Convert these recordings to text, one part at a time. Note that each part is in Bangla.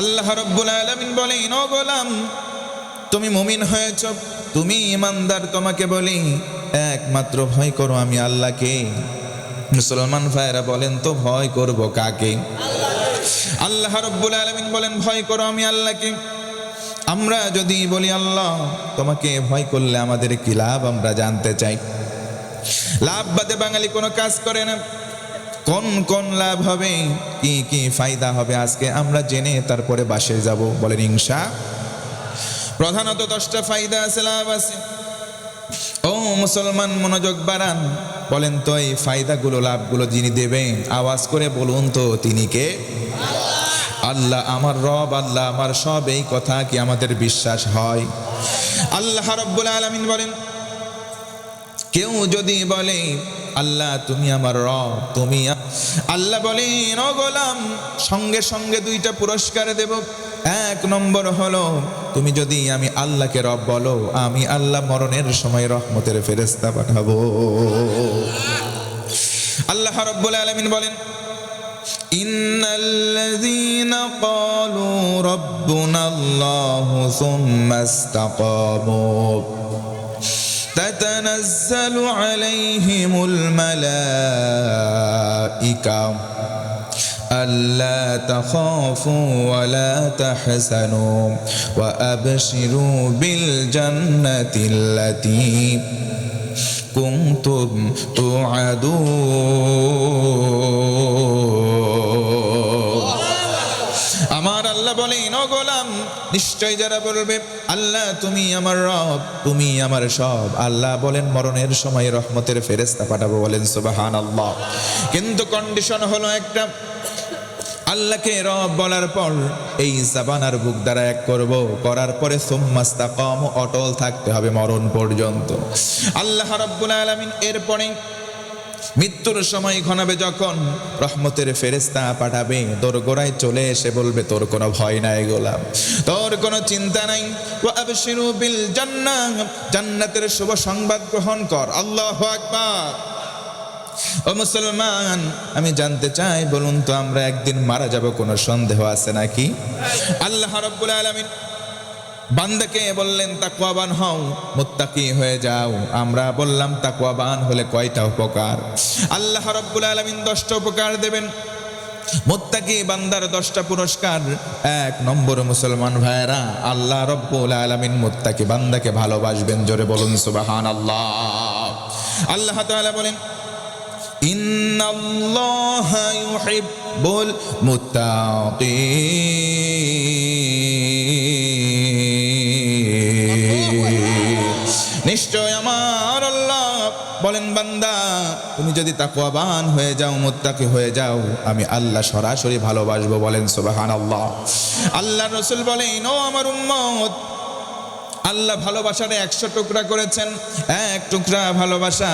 আল্লাহ রাব্বুল আলামিন বলেন, ও গোলাম, তুমি মুমিন হয়েছ, তুমি ঈমানদার, তোমাকে বলি একমাত্র ভয় করো আমি আল্লাহকে। মুসলমান ভাইরা বলেন তো ভয় করব কাকে? আল্লাহ রাব্বুল আলামিন বলেন ভয় করো আমি আল্লাহকে। আমরা যদি বলি আল্লাহ তোমাকে ভয় করলে আমাদের কি লাভ আমরা জানতে চাই। লাভ বাদে বাঙালি কোনো কাজ করে না। কোন কোন লাভ হবে, কি কি ফায়দা হবে আজকে আমরা জেনে তারপরে বাসে যাব, বলেন ইনশাআল্লাহ। প্রধানত 10টা ফায়দা আছে, লাভ আছে। ও মুসলমান মনোযোগ বাড়ান, বলেন তো এই ফায়দাগুলো লাভগুলো যিনি দেবেন আওয়াজ করে বলুন তো তিনি কে? আল্লাহ আমার রব, আল্লাহ আমার সব, এই কথা কি আমাদের বিশ্বাস হয়? আল্লাহ রাব্বুল আলামিন বলেন, কেউ যদি বলে আল্লাহ তুমি আমার রব, তুমি, আল্লাহ বলেন ও গোলাম সঙ্গে সঙ্গে 2টা পুরস্কার দেব। 1 নম্বর হলো তুমি যদি আমি আল্লাহকে রব বলো, আমি আল্লাহ মরণের সময় রহমতের ফেরেশতা পাঠাবো। আল্লাহ রাব্বুল আলামিন বলেন, ইন্নাল্লাযীনা ক্বালু রাব্বুনাল্লাহু সুম্মা ইসতাকামু তাতানাজ্জালু আলাইহিমুল মালাইকা আল্লা তাখাফু ওয়া লা তাহজানু ওয়া আবশিরু বিল জান্নাতিল্লাতী কুনতুম তুআদুন। আমার আল্লাহ বলেন, ও গোলাম নিশ্চয় যারা বলবে আল্লাহ তুমি আমার রব, তুমি আমার সব, আল্লাহ বলেন মরণের সময় রহমতের ফেরেশতা পাঠাবো, বলেন সুবহানাল্লাহ। কিন্তু কন্ডিশন হলো একটা, আল্লাহকে রব বলার পর এই জবান আর বুক দ্বারা এক করব, করার পরে সুম্মাস্তাকাম, অটল থাকতে হবে মরণ পর্যন্ত। আল্লাহ রাব্বুল আলামিন এরপরে মৃত্যুর সময় ঘনাবে যখন রহমতের ফেরেশতা পাঠাবে, দোরগোড়ায় চলে এসে বলবে তোর কোনো ভয় নাই গোলাম, তোর কোনো চিন্তা নাই, ওয়া আবশিরু বিল জান্নাহ, জান্নাতের শুভ সংবাদ গ্রহণ কর। আল্লাহু আকবার। ও মুসলমান আমি জানতে চাই, বলুন তো আমরা একদিন মারা যাব, কোনো সন্দেহ আছে নাকি? আল্লাহ রাব্বুল আলামিন বান্দাকে বললেন তাকওয়াবান হও, মুত্তাকি হয়ে যাও। আমরা বললাম তাকওয়াবান হলে কয়টা উপকার? আল্লাহ রাব্বুল আলামিন 10টা উপকার দেবেন। মুত্তাকি বান্দার 10টা পুরস্কার। 1 নম্বর মুসলমান ভাইরা, আল্লাহ রাব্বুল আলামিন মুত্তাকি বান্দাকে ভালোবাসবেন, জোরে বলুন সুবহানাল্লাহ। আল্লাহ তাআলা বলেন, ইন্নাল্লাহা ইউহিব্বুল মুত্তাকিন, নিশ্চয় আমার আল্লাহ বলেন বান্দা তুমি যদি তাকওয়াবান হয়ে যাও, মুত্তাকি হয়ে যাও, আমি আল্লাহ সরাসরি ভালোবাসবো, বলেন সুবহানাল্লাহ। আল্লাহ রাসূল বলেন, ও আমার উম্মত, আল্লাহ ভালোবাসার 100 টুকরা করেছেন। 1 টুকরা ভালোবাসা,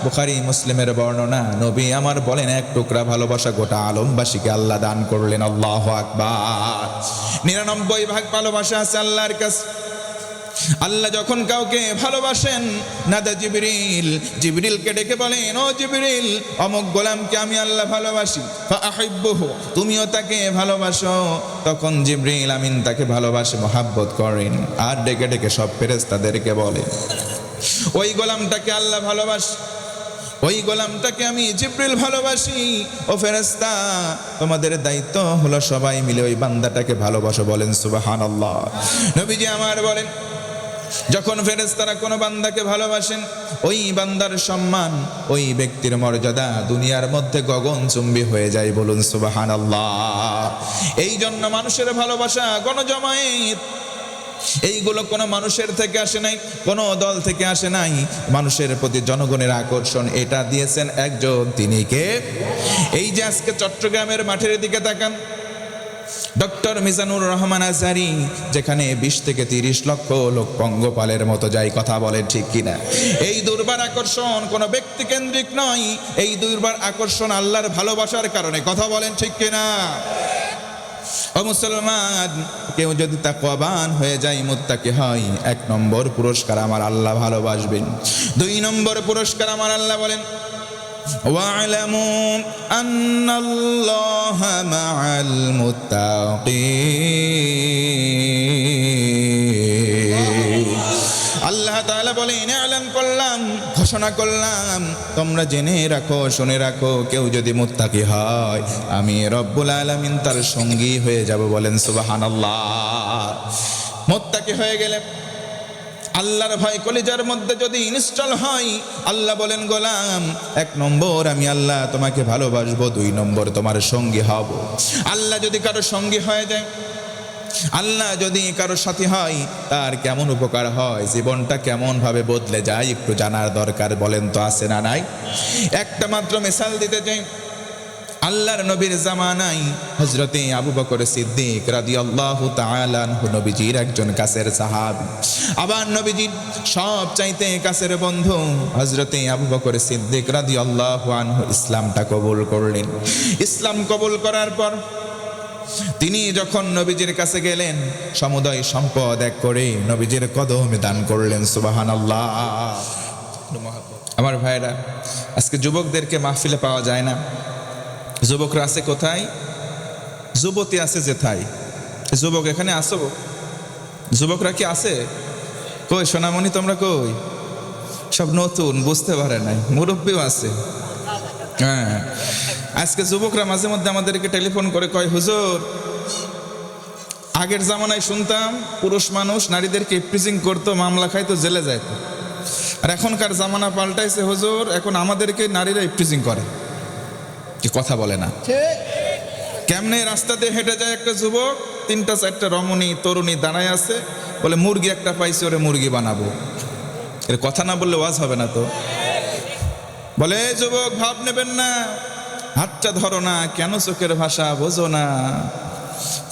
বুখারী মুসলিমের বর্ণনা, নবী আমার বলেন 1 টুকরা ভালোবাসা গোটা আলমবাসীকে আল্লাহ দান করলেন। আল্লাহু আকবার। 99 ভাগ ভালোবাসা আছে আল্লাহর কাছে। আল্লাহ যখন কাউকে ভালোবাসেন, নাদা জিবরিল, জিবরিলকে ডেকে বলেন, ও জিবরিল অমুক গোলামকে আমি আল্লাহ ভালোবাসি, ফাআহিব্বুহু, তুমিও তাকে ভালোবাসো। তখন জিবরিল আমিন তাকে ভালোবাসে, মহাব্বত করেন, আর ডেকে ডেকে সব ফেরেশতাদেরকে বলে ওই গোলামটাকে আল্লাহ ভালোবাসে, ওই গোলামটাকে আমি জিবরিল ভালোবাসি। ও ফেরেশতা তোমাদের দায়িত্ব হলো সবাই মিলে ওই বান্দাটাকে ভালোবাসো, বলেন সুবহানাল্লাহ। নবীজি আমার বলেন, যখন ফেরেশতারা কোনো বান্দাকে ভালোবাসেন, ওই বান্দার সম্মান, ওই ব্যক্তির মর্যাদা দুনিয়ার মধ্যে গগনচুম্বী হয়ে যায়, বলুন সুবহানাল্লাহ। এই জন্য মানুষের ভালোবাসা, গণজমায়েত, এইগুলো কোনো মানুষের থেকে আসে নাই, কোনো দল থেকে আসে নাই। মানুষের প্রতি জনগণের আকর্ষণ এটা দিয়েছেন একজন, তিনি কে? এই যে আজকে চট্টগ্রামের মাঠের দিকে তাকান, ডক্টর মিজানুর রহমান আজহারী, যেখানে 20 থেকে 30 লক্ষ লোক পঙ্গপালের মতো যায়, কথা বলেন ঠিক কিনা? এই দুর্বার আকর্ষণ কোনো ব্যক্তি কেন্দ্রিক নয়, এই দুর্বার আকর্ষণ আল্লাহর ভালোবাসার কারণে, কথা বলেন ঠিক কিনা? ও মুসলমান, কেউ যদি তাকওয়াবান হয়ে যায়, মুত্তাকি হয়, 1 নম্বর পুরস্কার আমার আল্লাহ ভালোবাসবেন। 2 নম্বর পুরস্কার আমার আল্লাহ বলেন, واعلموا أن الله مع المتقين ঘোষণা করলাম, তোমরা জেনে রাখো, শুনে রাখো, কেউ যদি মুত্তাকি হয় আমি রব্বুল আলামিন তার সঙ্গী হয়ে যাব। বলেন সুবহানাল্লাহ। মুত্তাকি হয়ে গেলে আল্লাহর ভয় কলিজার মধ্যে যদি ইনস্টল হয়, আল্লাহ বলেন গোলাম, 1 নম্বর আমি আল্লাহ তোমাকে ভালোবাসবো, 2 নম্বর তোমার সঙ্গী হব। আল্লাহ যদি কারো সঙ্গী হয়ে যায়, আল্লাহ যদি কারো সাথী হয়, তার কেমন উপকার হয়, জীবনটা কেমন ভাবে বদলে যায় একটু জানার দরকার। বলেন তো আছে না নাই? একটা মাত্র মিসাল দিতে চাই। আল্লাহর নবীর জামানায় হযরতে আবু বকর সিদ্দিক রাদিয়াল্লাহু তাআলা আনহু নবীজির একজন কাছের সাহাবী। আবার নবীজির সব চাইতে কাছের বন্ধু হযরতে আবু বকর সিদ্দিক রাদিয়াল্লাহু আনহু ইসলামটা কবুল করলেন। ইসলাম কবুল করার পর তিনি যখন নবীজির কাছে গেলেন, সমুদয় সম্পদ এক করে নবীজির কদমে দান করলেন। সুবহানাল্লাহ। আমার ভাইরা, আজকে যুবকদেরকে মাহফিলে পাওয়া যায় না। যুবকরা আছে কোথায়? যুবতী আছে যেথায়। যুবক এখানে আসো? যুবকরা কি আছে? কই সোনামণি তোমরা কই? সব নতুন, বুঝতে পারে নাই। মুরব্বীও আছে। হ্যাঁ, আজকে যুবকরা মাঝে মধ্যে আমাদেরকে টেলিফোন করে কয়, হুজুর, আগের জামানায় শুনতাম পুরুষ মানুষ নারীদেরকে ইফটিজিং করতো, মামলা খাইতো, জেলে যাইতো। আর এখনকার জামানা পাল্টাইছে হুজুর, এখন আমাদেরকে নারীরা ইফটিজিং করে। কি কথা বলে না? কেমনে রাস্তা দিয়ে হেঁটে যায় একটা যুবক, 3-4টা রমণী তরুণী দাঁড়ায় আছে, বলে মুরগি একটা পাইছে, ওরে মুরগি বানাবো। এর কথা না বললে ওয়াজ হবে না তো। বলে এই যুবক, ভাব নেবেন না, হাতটা ধরো না, কেন চোখের ভাষা বোঝো না?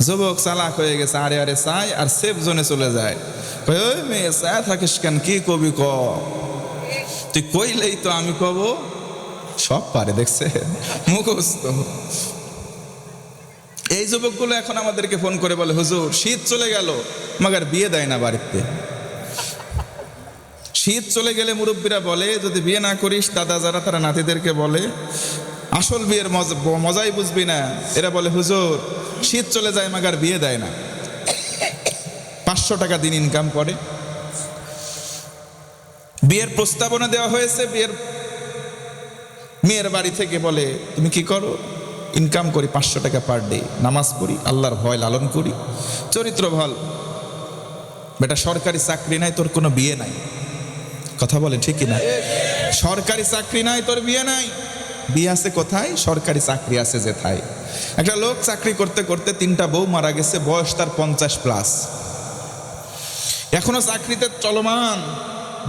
যুবক চালাক হয়ে গেছে, আরে আরে চাই আর সেফ জোনে চলে যায়। ওই মেয়ে চায় থাকিস কেন, কি কবি ক, তুই কইলেই তো আমি কব। সব পারে, দেখছে, মুখস্থ। এই যুবকগুলো এখন আমাদেরকে ফোন করে বলে, হুজুর শীত চলে গেল, মাগার বিয়ে দেয় না বাড়িতে। শীত চলে গেলে মুরব্বীরা বলে, যদি বিয়ে না করিস, দাদা যারা তারা নাতিদেরকে বলে, আসল বিয়ের মজাই বুঝবি না। এরা বলে, হুজুর শীত চলে যায়, মাগার বিয়ে দেয় না। 500 টাকা দিন ইনকাম করে। বিয়ের প্রস্তাবনা দেওয়া হয়েছে, মেয়ের বাড়ি থেকে বলে, তুমি কি করো? ইনকাম করি 500 টাকা পার ডে, নামাজ পড়ি, আল্লাহর ভয় লালন করি, চরিত্র ভালো। বেটা সরকারি চাকরি নাই, তোর কোনো বিয়ে নাই। কথা বলে ঠিক কিনা? সরকারি চাকরি নাই, তোর বিয়ে নাই। বিয়ে আছে কোথায়? সরকারি চাকরি আছে যেথায়। একটা লোক চাকরি করতে করতে 3টা বউ মারা গেছে, বয়স তার 50+। এখনো চাকরিতে চলমান।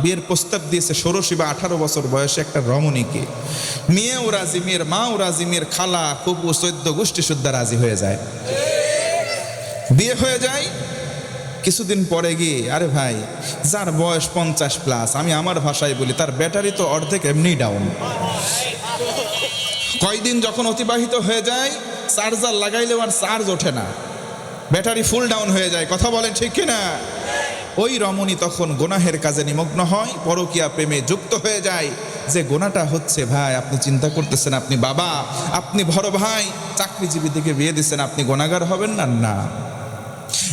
বিয়ের প্রস্তাব দিয়েছে 16 বা 18 বছর বয়সে একটা রমণীকে। মেয়েও রাজি, মেয়ের মাও রাজি, মেয়ের খালা, ফুপু, 14 গোষ্ঠী সুদ্ধা রাজি হয়ে যায়। বিয়ে হয়ে যায়। কিছুদিন পরে গিয়ে, আরে ভাই, যার বয়স 50+, আমি আমার ভাষায় বলি, তার ব্যাটারি তো অর্ধেক এমনি ডাউন। কয়দিন যখন অতিবাহিত হয়ে যায়, চার্জার লাগাইলেও আর চার্জ ওঠে না, ব্যাটারি ফুল ডাউন হয়ে যায়। কথা বলেন ঠিক কিনা? ওই রমণী তখন গুনাহের কাজে নিমগ্ন হয়, পরকীয়া প্রেমে যুক্ত হয়ে যায়। যে গুনাহটা হচ্ছে, ভাই আপনি চিন্তা করতেছেন, আপনি বাবা, আপনি বড় ভাই, চাকরিজীবী থেকে বিয়ে দিচ্ছেন, আপনি গুনাহগার হবেন না? না।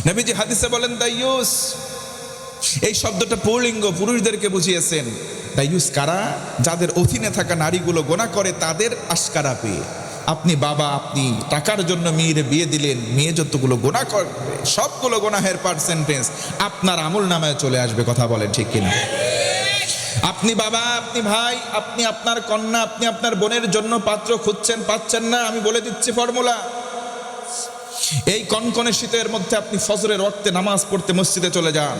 নবীজি হাদিসে বলেন দাইয়ুস, এই শব্দটা পুল্লিঙ্গ, পুরুষদেরকে বুঝিয়েছেন। দাইয়ুস কারা? যাদের অধীনে থাকা নারীগুলো গুনাহ করে, তাদের আশকারা পেয়ে। আপনি বাবা, আপনি টাকার জন্য মেয়েরে বিয়ে দিলেন, মেয়ে যতগুলো গুনাহ করবে, সবগুলো গুনাহের পার্সেন্টেজ আপনার আমল নামায় চলে আসবে। কথা বলেন ঠিক কিনা? আপনি বাবা, আপনি ভাই, আপনি আপনার কন্যা, আপনি আপনার বোনের জন্য পাত্র খুঁজছেন, পাচ্ছেন না, আমি বলে দিচ্ছি ফর্মুলা। এই কনকনে শীতের মধ্যে আপনি ফজরের ওয়াক্তে নামাজ পড়তে মসজিদে চলে যান।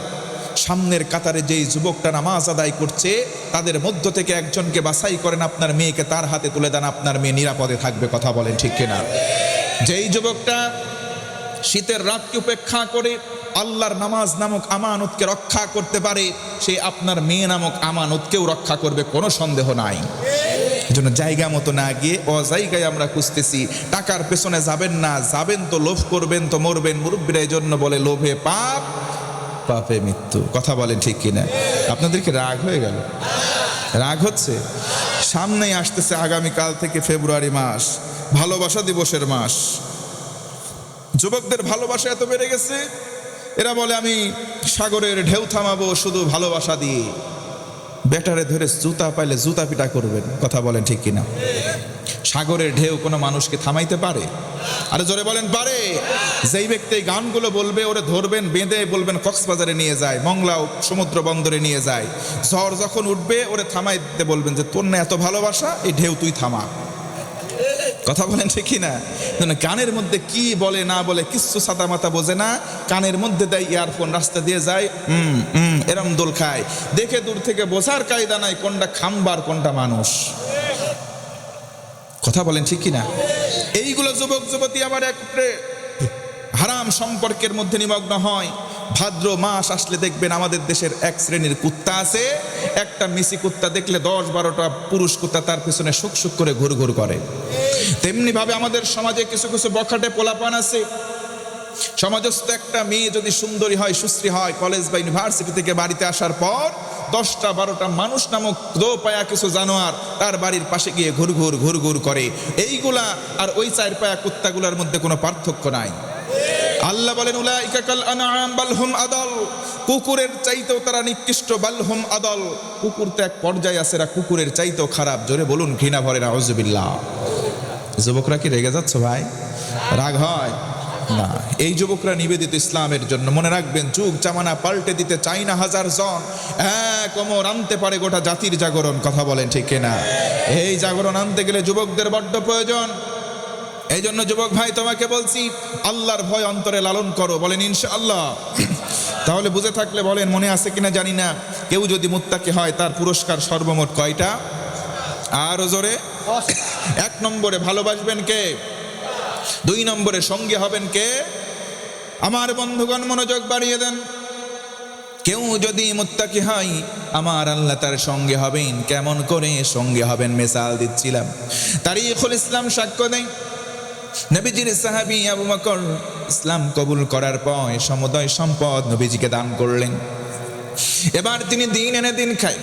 সামনের কাতারে যেই যুবকটা নামাজ আদায় করছে, তাদের মধ্য থেকে একজনকে বাছাই করেন, আপনার মেয়েকে তার হাতে তুলে দেন, আপনার মেয়ে নিরাপদে থাকবে। কথা বলেন ঠিক কিনা? যেই যুবকটা শীতের রাতকে উপেক্ষা করে আল্লাহর নামাজ নামক আমানতকে রক্ষা করতে পারে, সে আপনার মেয়ে নামক আমানতকেও রক্ষা করবে, কোনো সন্দেহ নাই। এজন্য জায়গা মতো না গিয়ে অজায়গায় আমরা খুঁজতেছি। টাকার পেছনে যাবেন না, যাবেন তো লোভ করবেন তো মরবেন। মুরব্বীরা এই জন্য বলে, লোভে পাপ, পাপে মৃত্যু। কথা বলেন ঠিক কিনা? আপনাদেরকে রাগ হয়ে গেল? রাগ হচ্ছে? সামনেই আসতেছে আগামীকাল থেকে ফেব্রুয়ারি মাস, ভালোবাসা দিবসের মাস। যুবকদের ভালোবাসা এত বেড়ে গেছে, এরা বলে আমি সাগরের ঢেউ থামাবো শুধু ভালোবাসা দিয়ে। বেটারে ধরে জুতা পাইলে জুতা পিটা করবেন, কথা বলেন ঠিক কিনা? সাগরের ঢেউ কোনো মানুষকে থামাইতে পারে? আরে জোরে বলেন পারে? যেই ব্যক্তি এই গানগুলো বলবে ওরে ধরবেন, বেঁধে বলবেন কক্সবাজারে নিয়ে যায়, মংলাও সমুদ্র বন্দরে নিয়ে যায়। ঝড় যখন উঠবে ওরে থামাইতে বলবেন যে তোর না এত ভালোবাসা, এই ঢেউ তুই থামা। কথা বলেন ঠিক কিনা? কানের মধ্যে কি বলে না বলে কিচ্ছু সাদা মাথা বোঝে না, কানের মধ্যে দেয় ইয়ারফোন, রাস্তা দিয়ে যায় এরম দোল খায়, দেখে দূর থেকে বোঝার কায়দা নাই কোনটা খাম্বার কোনটা মানুষ। কথা বলেন ঠিক কিনা? এইগুলো যুবক যুবতী আবার একটু হারাম সম্পর্কের মধ্যে নিমগ্ন হয়। ভাদ্র মাস আসলে দেখবেন আমাদের দেশের এক শ্রেণীর কুত্তা আছে, একটা মিশি কুত্তা দেখলে 10-12টা পুরুষ কুত্তা তার পিছনে শুক শুক করে ঘুর ঘুর করে। তেমনি ভাবে আমাদের সমাজে কিছু কিছু বখাটে পোলাপান আছে। সমাজস্থ একটা মেয়ে যদি সুন্দরী হয়, সুশ্রী হয়, কলেজ বা ইউনিভার্সিটি থেকে বাড়িতে আসার পর 10টা-12টা মানুষ নামক দোপায়া কিছু জানোয়ার তার বাড়ির পাশে গিয়ে ঘুর ঘুর করে। এইগুলা আর ওই 4 পায়া কুত্তাগুলার মধ্যে কোনো পার্থক্য নাই। আল্লাহ বলেন উলাইকা কাল আনআম বাল হুম আদল, কুকুরের চাইতেও তারা নিকৃষ্ট, বাল হুম আদল, কুকুর তো এক পর্যায়ে আছে, এরা কুকুরের চাইতেও খারাপ। জোরে বলুন ঘৃণা ভরে নাউজুবিল্লাহ। যুবকরা কি রেগে যাচ্ছে ভাই? রাগ হয় না। এই যুবকরা নিবেদিত ইসলামের জন্য। মনে রাখবেন, যুগ জামানা পাল্টে দিতে চাই না হাজার জন, এক ওমর আনতে পারে গোটা জাতির জাগরণ। কথা বলেন ঠিক কিনা? এই জাগরণ আনতে গেলে যুবকদের বড্ড প্রয়োজন। এই জন্য যুবক ভাই তোমাকে বলছি, আল্লাহর ভয় অন্তরে লালন করো। বলেন ইনশাআল্লাহ। তাহলে বুঝে থাকলে বলেন, মনে আছে কিনা জানি না, কেউ যদি মুত্তাকি হয় তার পুরস্কার সর্বমোট কয়টা? আরো জোরে। 1 নম্বরে ভালোবাসবেন কে? 2 নম্বরে সঙ্গী হবেন কে? আমার বন্ধুগণ মনোযোগ বাড়িয়ে দেন। কেউ যদি মুত্তাকি হয় আমার আল্লাহ তার সঙ্গে হবেন। কেমন করে সঙ্গে হবেন মিসাল দিচ্ছিলাম। তারিখুল ইসলাম সাক্ষ্য দেয়, নবীজির সাহাবী আবু বকর ইসলাম কবুল করার পর সমুদয় সম্পদ নবীজিকে দান করলেন। এবার তিনি দিন এনে দিন খায়,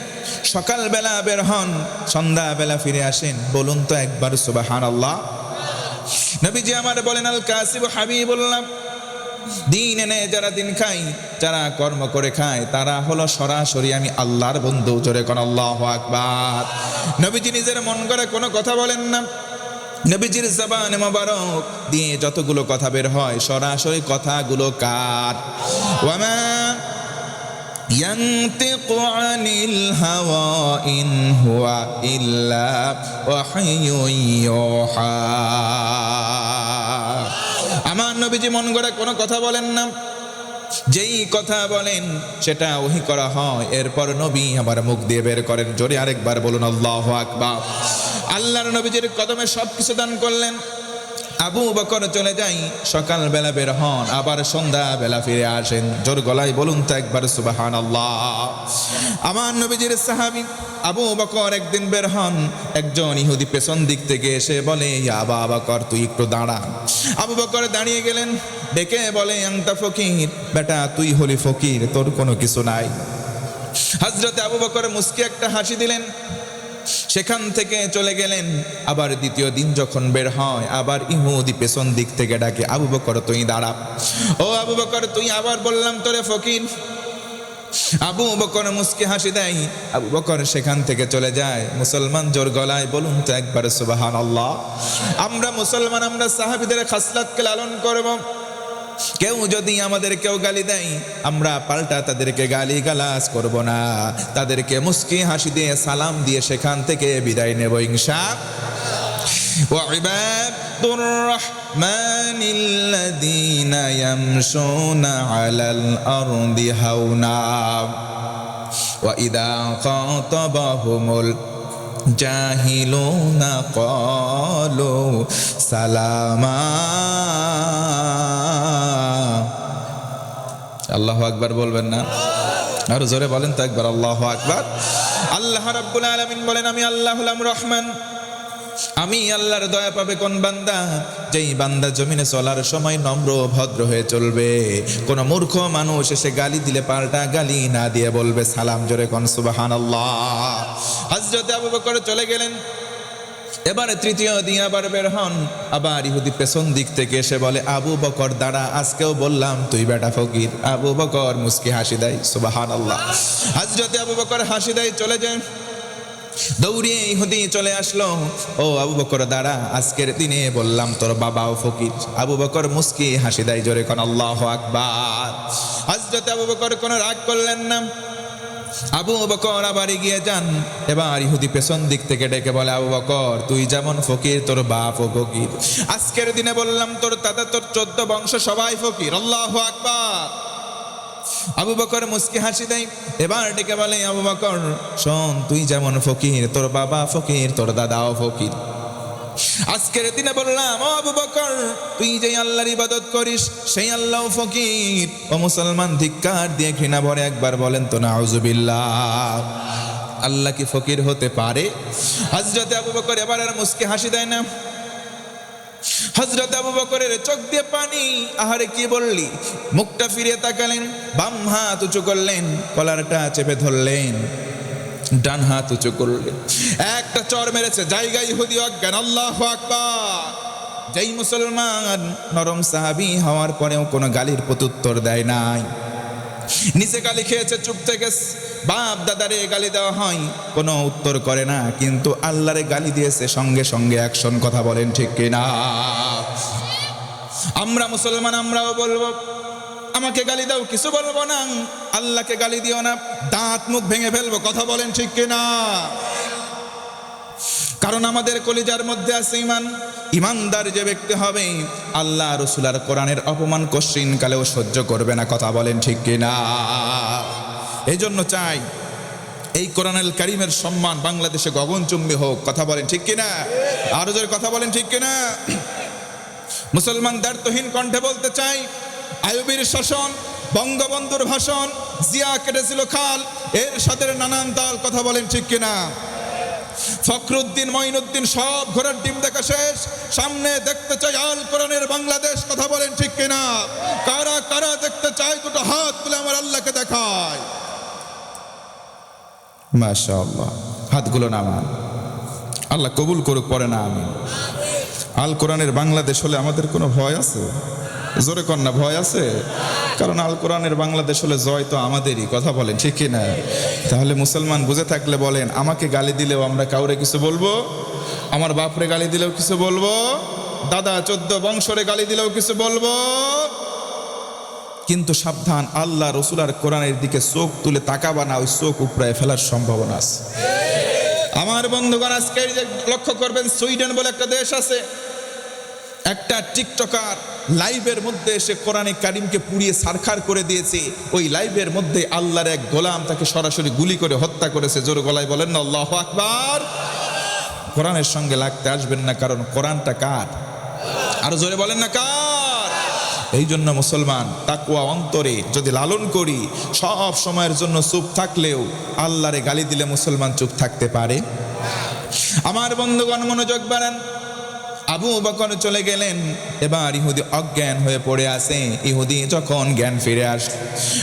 সকালবেলা বের হন, সন্ধ্যাবেলা ফিরে আসেন। বলুন তো একবার সুবহানাল্লাহ। নবীজি আমার বলেন আল কাসিব হাবিবুল্লাহ, দিন এনে যারা দিন খায়, যারা কর্ম করে খায়, তারা হলো সরাসরি আমি আল্লাহর বন্ধু। জোরে কোন আল্লাহু আকবার। নবীজি নিজের মন করে কোনো কথা বলেন না। নবীজির জবানে মোবারক দিয়ে যতগুলো কথা বের হয় সরাসরি কথাগুলো কার? ওয়ামা ইয়ানতিকু আনিল হাওয়া ইন হুয়া ইল্লা ওয়াহয়ুন ইউহা। আমার নবীজি মন গড়া কোনো কথা বলেন না। যেই কথা বলেন সেটা ওহী করা হয়। এরপর নবী আবার মুখ দিয়ে বের করেন। জোরে আরেকবার বলুন আল্লাহু আকবার। আল্লাহর নবীজির কদমে সবকিছু দান করলেন। আবু বকর চলে যাই, সকালবেলা বের হন, আবার সন্ধ্যাবেলা ফিরে আসেন। জোর গলায় বলুন তো একবার সুবহানাল্লাহ। আমার নবীজির সাহাবী আবু বকর একদিন বের হন, একজন ইহুদি পেছন দিক থেকে এসে বলে, ইয়া আবু বকর তুই একটু দাঁড়া। আবু বকর দাঁড়িয়ে গেলেন, ডেকে বলে, আনতা ফকির, বেটা তুই হলি ফকির, তোর কোনো কিছু নাই। হযরতে আবু বকর মুস্কি একটা হাসি দিলেন, সেখান থেকে চলে গেলেন। আবার দ্বিতীয় দিন যখন বের হয়, আবার ইহুদি পেছন দিক থেকে ডাকে, আবু বকর তুই দাঁড়া। ও আবু বকর তুই, আবার বললাম তোরে ফকির। আবু বকর মুস্কি হাসি দেয়, আবু বকর সেখান থেকে চলে যায়। মুসলমান জোর গলায় বলুন তো একবার সুবহানাল্লাহ। আমরা মুসলমান, আমরা সাহাবীদের খাসলাতকে লালন করব। কেউ যদি আমাদের কেউ গালি দেয়, আমরা পাল্টা তাদেরকে গালি গালাজ করব না, তাদেরকে মুস্কি হাসি দিয়ে সালাম দিয়ে সেখান থেকে বিদায় নেব ইনশাআল্লাহ। ওয়া ইবাদুর রাহমানিল্লাযীনা ইয়ামশুনা আলাল আরদি হাওনা ওয়া ইযা খাতাবাহুমুল জাহিলুনা ক্বালু সালামা। আল্লাহু আকবার বলবেন না? আর জোরে বলেন তো একবার আল্লাহু আকবার। আল্লাহ রাব্বুল আলামিন বলেন, আমি আল্লাহ হলাম রহমান। আমি আল্লাহর দয়া পাবে কোন বান্দা? যেই বান্দা জমিনে চলার সময় নম্র ভদ্র হয়ে চলবে। কোন মূর্খ মানুষ এসে গালি দিলে পাল্টা গালি না দিয়ে বলবে সালাম। জোরে কোন সুবহানাল্লাহ। হযরত আবু বকর চলে গেলেন। এবারে তৃতীয় দিন আবার বের হন, আবার ইহুদি পেছন দিক থেকে এসে বলে, আবু বকর দাঁড়া, আজকেও বললাম তুই বেটা ফকির। আবু বকর মুস্কি হাসি দেয়, সুবহানাল্লাহ। হযরতে আবু বকর হাসি দেয়, চলে যায়। দৌড়িয়ে ইহুদি চলে আসলো, ও আবু বকর দাঁড়া, আজকের দিনে বললাম তোর বাবাও ফকির। আবু বকর মুস্কি হাসি দেয়, জোরে কোন আল্লাহু আকবার। হযরতে আবু বকর কোনো রাগ করলেন না। আবু বকর আবার এগিয়ে যান, এবার ইহুদি পেছন দিক থেকে ডেকে বলে, আবু বকর তুই যেমন ফকির তোর বাপও ফকির। আজকের দিনে বললাম তোর দাদা, তোর 14 বংশ সবাই ফকির। আল্লাহু আকবার। আবু বকর মুস্কি হাসি দেয়, এবার ডেকে বলে, আবু বকর শোন, তুই যেমন ফকির তোর বাবা ফকির, তোর দাদাও ফকির। আজকের দিনে বললাম, ও আবু বকর তুই যে আল্লাহর ইবাদত করিস সেই আল্লাহ ফকির। ও মুসলমান, ধিক্কার দিয়ে ঘৃণা ভরে একবার বলেন তো নাউজুবিল্লাহ। আল্লাহ কি ফকির হতে পারে? হযরতে আবু বকর এবার আর মুস্কি হাসি দেয় না। হযরত আবু বকরের চোখ দিয়ে পানি। আহারে কি বললি? মুখটা ফিরিয়ে তাকালেন, বাম হাত উঁচু করলেন, কলারটা চেপে ধরলেন, ডান হাত উঁচু করলেন, একটা চর মেরেছে, জায়গায় ইহুদি অজ্ঞান। আল্লাহু আকবার। যেই মুসলমান নরম সাহাবী হওয়ার পরেও কোনো গালির প্রত্যুত্তর দেয় নাই, নিচে গালি খেয়েছে, চুপ থেকে বাপ দাদারে গালি দেওয়া হয়, কোনো উত্তর করে না, কিন্তু আল্লাহরে গালি দিয়েছে, সঙ্গে সঙ্গে অ্যাকশন। কথা বলেন ঠিক কিনা? আমরা মুসলমান, আমরাও বলবো আমাকে গালি দাও, কিছু বলবো না, আল্লাহকে গালি দিও না, দাঁত মুখ ভেঙে ফেলবো। কথা বলেন ঠিক কিনা? কারণ আমাদের কলিজার মধ্যে আছে ঈমান। ইমানদার যে ব্যক্তি হবে আল্লাহ রাসূল আর কোরআনের অপমান কোশ্চিন কালেও সহ্য করবে না। কথা বলেন ঠিক কিনা? এই জন্য চাই এই কোরআনুল কারীমের সম্মান বাংলাদেশে গগনচুম্বী হোক। কথা বলেন ঠিক কিনা? আরো জোরে কথা বলেন ঠিক কিনা? মুসলমান দায়িত্বহীন কণ্ঠে বলতে চাই, আইয়ুবীর শাসন, বঙ্গবন্ধুর ভাষণ, জিয়া কেটেছিল খাল, এর সাথে নানান তাল। কথা বলেন ঠিক কিনা? ফখরুদ্দিন, মঈনুদ্দিন সব ঘোড়ার ডিম দেখা শেষ, সামনে দেখতে চাই আল কোরআনের বাংলাদেশ। কথা বলেন ঠিক কিনা? কারা কারা দেখতে চাই দুটো হাত তুলে আমার আল্লাহকে দেখায়। মাশাআল্লাহ, হাতগুলো নামান, আল্লাহ কবুল করুক, পরে না আমি। আল কোরআনের বাংলাদেশ হলে আমাদের কোনো ভয় আছে? জোরে কন্যা, ভয় আছে? কারণ আল কোরআনের বাংলাদেশ হলে জয় তো আমাদেরই। কথা বলেন ঠিক কিনা? তাহলে মুসলমান বুঝে থাকলে বলেন, আমাকে গালি দিলেও আমরা কাউরে কিছু বলবো, আমার বাপরে গালি দিলেও কিছু বলবো, দাদা 14 বংশরে গালি দিলেও কিছু বলবো, কিন্তু সাবধান, আল্লাহ রাসূল আর কোরআনের দিকে চোখ তুলে তাকাবা না, ওই চোখ উপড়ায় ফেলার সম্ভাবনা আছে। আমার বন্ধুগণ, আজকে লক্ষ্য করবেন, সুইডেন বলে একটা দেশ আছে, একটা টিকটকার লাইভের মধ্যে এসে কোরআনে কারিমকে পুড়িয়ে ছারখার করে দিয়েছে। ওই লাইভের মধ্যে আল্লাহর এক গোলাম তাকে সরাসরি গুলি করে হত্যা করেছে। জোরে গলায় বলেন না আল্লাহু আকবার। কোরআনের সঙ্গে লাগতে আসবেন না, কারণ কোরআনটা কার? আরো জোরে বলেন না কার? এই জন্য মুসলমান তাকওয়া অন্তরে যদি লালন করি, সব সময়ের জন্য চুপ থাকলেও আল্লাহরে গালি দিলে মুসলমান চুপ থাকতে পারে? আমার বন্ধুগণ মনোযোগ বাড়ান। আবু বকর চলে গেলেন, এবার ইহুদি অজ্ঞান হয়ে পড়ে আছে। ইহুদি যখন জ্ঞান ফিরে আসে,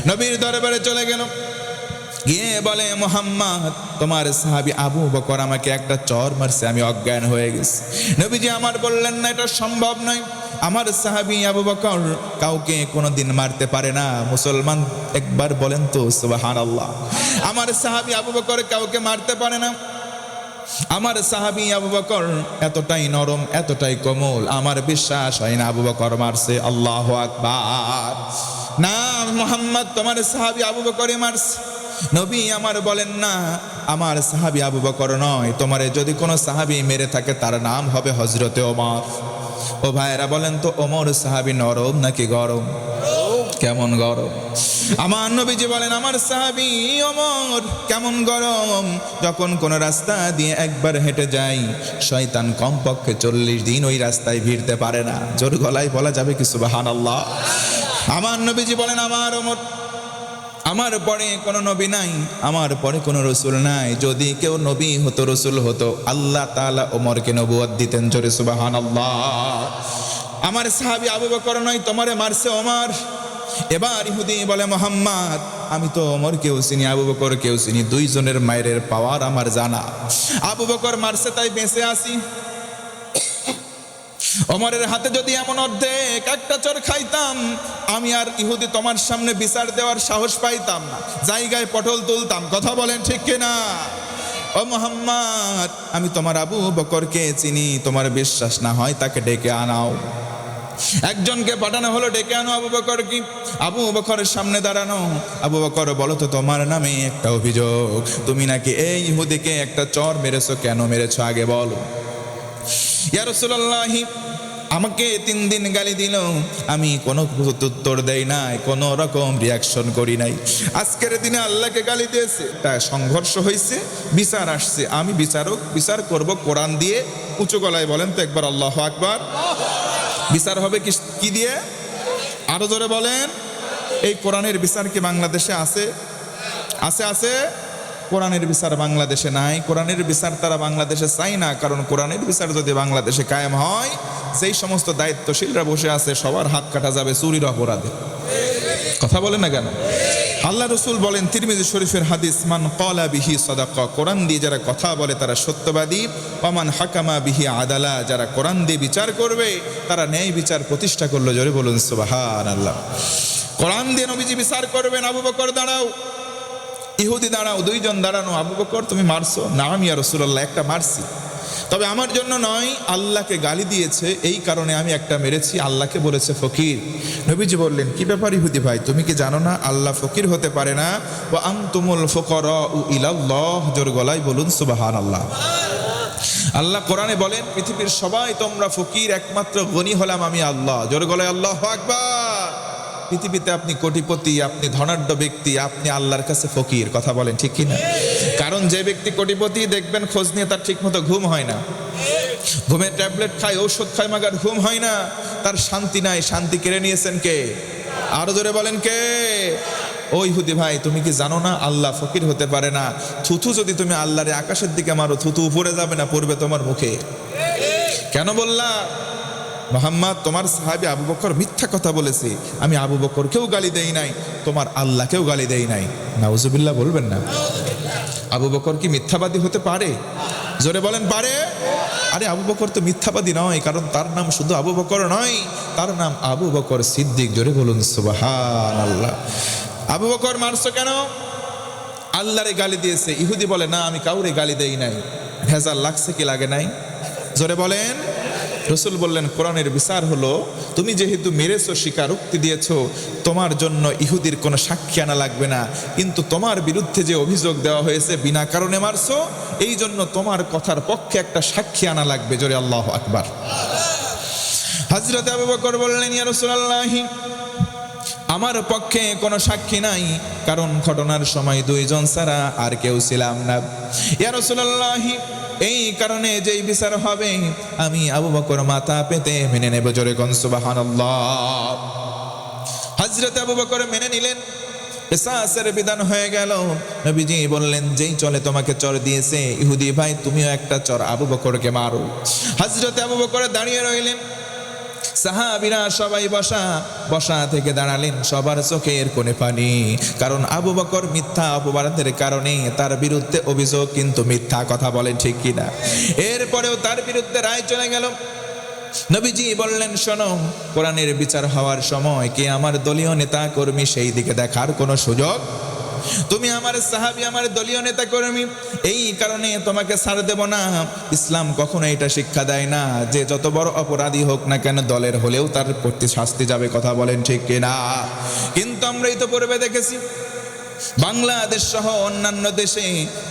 নবীর দরবারে চলে গেল, গিয়ে বলে, মুহাম্মদ তোমার সাহাবী আবু বকর আমাকে একটা চর মারছে, আমি অজ্ঞান হয়ে গেছি। নবীজি আমার বললেন না, এটা সম্ভব নয়, আমার সাহাবী আবু বকর কাউকে কোনোদিন মারতে পারে না। মুসলমান একবার বলেন তো সুবহানাল্লাহ। আমার সাহাবী আবু বকর কাউকে মারতে পারে না। আমার সাহাবী আবু বকর এতটাই নরম, এতটাই কোমল, আমার বিশ্বাস হয় না আবু বকর মারছে। আল্লাহু আকবার। না মুহাম্মদ, তোমার সাহাবী আবু বকরই মারছে। নবী আমার বলেন না, আমার সাহাবী আবু বকর নয়, তোমারে যদি কোনো সাহাবী মেরে থাকে তার নাম হবে হযরতে ওমর। ও ভাইরা বলেন তো, ওমর সাহাবী নরম নাকি গরম? কেমন গরম? আমার নবীজি বলেন, আমার সাহাবী ওমর কেমন গরম, যখন কোন রাস্তা দিয়ে একবার হেঁটে যাই, শয়তান কমপক্ষে 40 দিন ওই রাস্তায় ভিড়তে পারে না। জোর গলায় বলা যাবে কি সুবহানাল্লাহ? আমার নবীজি বলেন, আমার ওমর, আমার পরে কোনো নবী নাই, আমার পরে কোনো রসুল নাই। যদি কেউ নবী হতো, রসুল হতো, আল্লাহ তাআলা ওমরকে নবুয়ত দিতেন। জোরে সুবহানাল্লাহ। আমার সাহাবী আবু বকর নয়, তোমারে মারছে ওমর। এবার ইহুদি বলে, মুহাম্মদ আমি তো ওমরকেও চিনি, আবু বকরকেও চিনি, দুইজনের মায়ের পাওয়ার আমার জানা। আবু বকর মারছে তাই বেঁচে আছি, ওমরের হাতে যদি এমন অর্ধেক একটা চর খাইতাম, আমি আর ইহুদি তোমার সামনে বিচার দেওয়ার সাহস পাইতাম না, জায়গায় পটল তুলতাম। কথা বলেন ঠিক কিনা? ও মুহাম্মদ, আমি তোমার আবু বকরকে চিনি, তোমার বিশ্বাস না হয় তাকে ডেকে আনাও। একজনকে পাঠানো হলো, ডেকে আনো আবু বকর। কি আবু বকরের সামনে দাঁড়ানো, আবু বকর বলো তো তোমার নামে একটা অভিযোগ, তুমি নাকি এই ইহুদিকে একটা চর মেরেছো, কেন মেরেছো আগে বলো। ইয়া রাসূলুল্লাহ, আমাকে 3 দিন গালি দিল, আমি কোনো উত্তর দেই নাই, কোনো রকম রিয়াকশন করি নাই। আজকের দিনে আল্লাহকে গালি দিয়েছে, তা সংঘর্ষ হয়েছে, বিচার আসছে, আমি বিচারক, বিচার করব কোরআন দিয়ে। উঁচু গলায় বলেন তো একবার আল্লাহু আকবার। বিচার হবে কি দিয়ে? আরো জোরে বলেন। এই কোরআনের বিচার কি বাংলাদেশে আছে? আছে? কোরআনের বিচার বাংলাদেশে নাই। কোরআনের বিচার তারা বাংলাদেশে চাই না, কারণ কোরআনের বিচার যদি বাংলাদেশে কায়েম হয়, যেই সমস্ত দায়িত্বশীলরা বসে আছে সবার হাত কাটা যাবে চুরির অপরাধে। কথা বলেন না কেন? আল্লাহ রসুল বলেন, তিরমিজি শরীফের হাদিস, মান ক্বালা বিহি সাদাকা, কোরআন দিয়ে যারা কথা বলে তারা সত্যবাদী। ওমান হাকামা বিহি আদালা, যারা কোরআন দিয়ে বিচার করবে তারা ন্যায় বিচার প্রতিষ্ঠা করলো। জোরে বলুন সুবহানাল্লাহ। কোরআন দিয়ে নবীজি বিচার করবেন। আবু বকর দাঁড়াও, ইহুদি দাঁড়াও, 2 জন দাঁড়ানো। আবু বকর তুমি মারছো? না ইয়া রাসূলুল্লাহ, একটা মারছি, তবে আমার জন্য নয়, আল্লাহকে গালি দিয়েছে এই কারণে আমি একটা মেরেছি, আল্লাহকে বলেছে ফকির। নবীজি বললেন, কি ব্যাপার ইহুদি ভাই, তুমি কি জানো না আল্লাহ ফকির হতে পারে না? ওয়া আনতুমুল ফুকারাউ ইলাল্লাহ, জোর গলায় বলুন সুবহানাল্লাহ। আল্লাহ কোরআনে বলেন, পৃথিবীর সবাই তোমরা ফকির, একমাত্র গনি হলাম আমি আল্লাহ। জোর গলায় আল্লাহু আকবার। পৃথিবীতে আপনি কোটিপতি, আপনি ধনাঢ্য ব্যক্তি, আপনি আল্লাহর কাছে ফকির। কথা বলেন ঠিক কিনা? কারণ যে ব্যক্তি কোটিপতি দেখবেন খোঁজ নিয়ে তার ঠিক মতো ঘুম হয় না, ঘুমের ট্যাবলেট খায়, ঔষধ খায়, মাগার ঘুম হয় না, তার শান্তি নাই। শান্তি কেড়ে নিয়েছেন কে? আরো জোরে বলেন কে? ও ইহুদি ভাই, তুমি কি জানো না আল্লাহ ফকির হতে পারে না? থুথু যদি তুমি আল্লাহরে আকাশের দিকে মারো, থুথু উপরে যাবে না, পড়বে তোমার মুখে। কেন বললা? মুহাম্মদ, তোমার সাহাবী আবু বকর মিথ্যা কথা বলেছে, আমি আবু বকরকেও গালি দেই নাই, তোমার আল্লাহকেও গালি দেই নাই। নাউজুবিল্লাহ বলবেন না? আবু বকর কি মিথ্যাবাদী হতে পারে? জোরে বলেন পারে? আরে আবু বকর তো মিথ্যাবাদী নয়, কারণ তার নাম শুধু আবু বকর নয়, তার নাম আবু বকর সিদ্দিক। জোরে বলুন সুবহানাল্লাহ। আবু বকর মারছো কেন? আল্লাহরে গালি দিয়েছে। ইহুদি বলে, না আমি কাউরে গালি দেই নাই। ভেজাল লাগছে কি লাগে নাই? জোরে বলেন। রসুল বললেন, কোরআনের বিচার হলো, তুমি যেহেতু মেরেছো, স্বীকারোক্তি দিয়েছো, তোমার জন্য ইহুদির কোনো সাক্ষী আনা লাগবে না, কিন্তু তোমার বিরুদ্ধে যে অভিযোগ দেওয়া হয়েছে বিনা কারণে মারছো, এই জন্য তোমার কথার পক্ষে একটা সাক্ষী আনা লাগবে। জোরে আল্লাহু আকবার। হযরত আবু বকর বললেন, ইয়া রাসূলুল্লাহ, আমার পক্ষে কোনো সাক্ষী নাই, কারণ ঘটনার সময় 2 জন ছাড়া আর কেউ ছিলাম না। ইয়া রাসূলুল্লাহ, এই কারণে যেই বিচার হবে আমি আবু বকর মাথা পেতে মেনে নেব। জোরে কোন সুবহানাল্লাহ। হযরত আবু বকর মেনে নিলেন, কিসাসের বিধান হয়ে গেল। নবীজি বললেন, যেই চলে তোমাকে চর দিয়েছে, ইহুদি ভাই তুমিও একটা চর আবু বকরকে মারো। হযরত আবু বকর দাঁড়িয়ে রইলেন, সাহাবীরা সবাই বসা থেকে দাঁড়ালেন, সবার চোখের কোণে পানি, কারণ আবু বকর মিথ্যা অপবাদের কারণে তার বিরুদ্ধে অভিযোগ কিন্তু মিথ্যা। কথা বলেন ঠিক কিনা? এরপরেও তার বিরুদ্ধে রায় চলে গেল। নবীজি বললেন, শোনো, কোরআনের বিচার হওয়ার সময় কে আমার দলীয় নেতা কর্মী সেই দিকে দেখার কোনো সুযোগ, তুমি আমার সাহাবী, আমার দলীয় নেতা কর্মী, এই কারণে তোমাকে ছাড় দেব না। ইসলাম কখনো এটা শিক্ষা দেয় না যে যত বড় অপরাধী হোক না কেন, দলের হলেও তার প্রতি শাস্তি যাবে। কথা বলেন ঠিক কিনা? কিন্তু আমরাই তো পূর্বে দেখেছি, বাংলাদেশ সহ অন্যান্য দেশে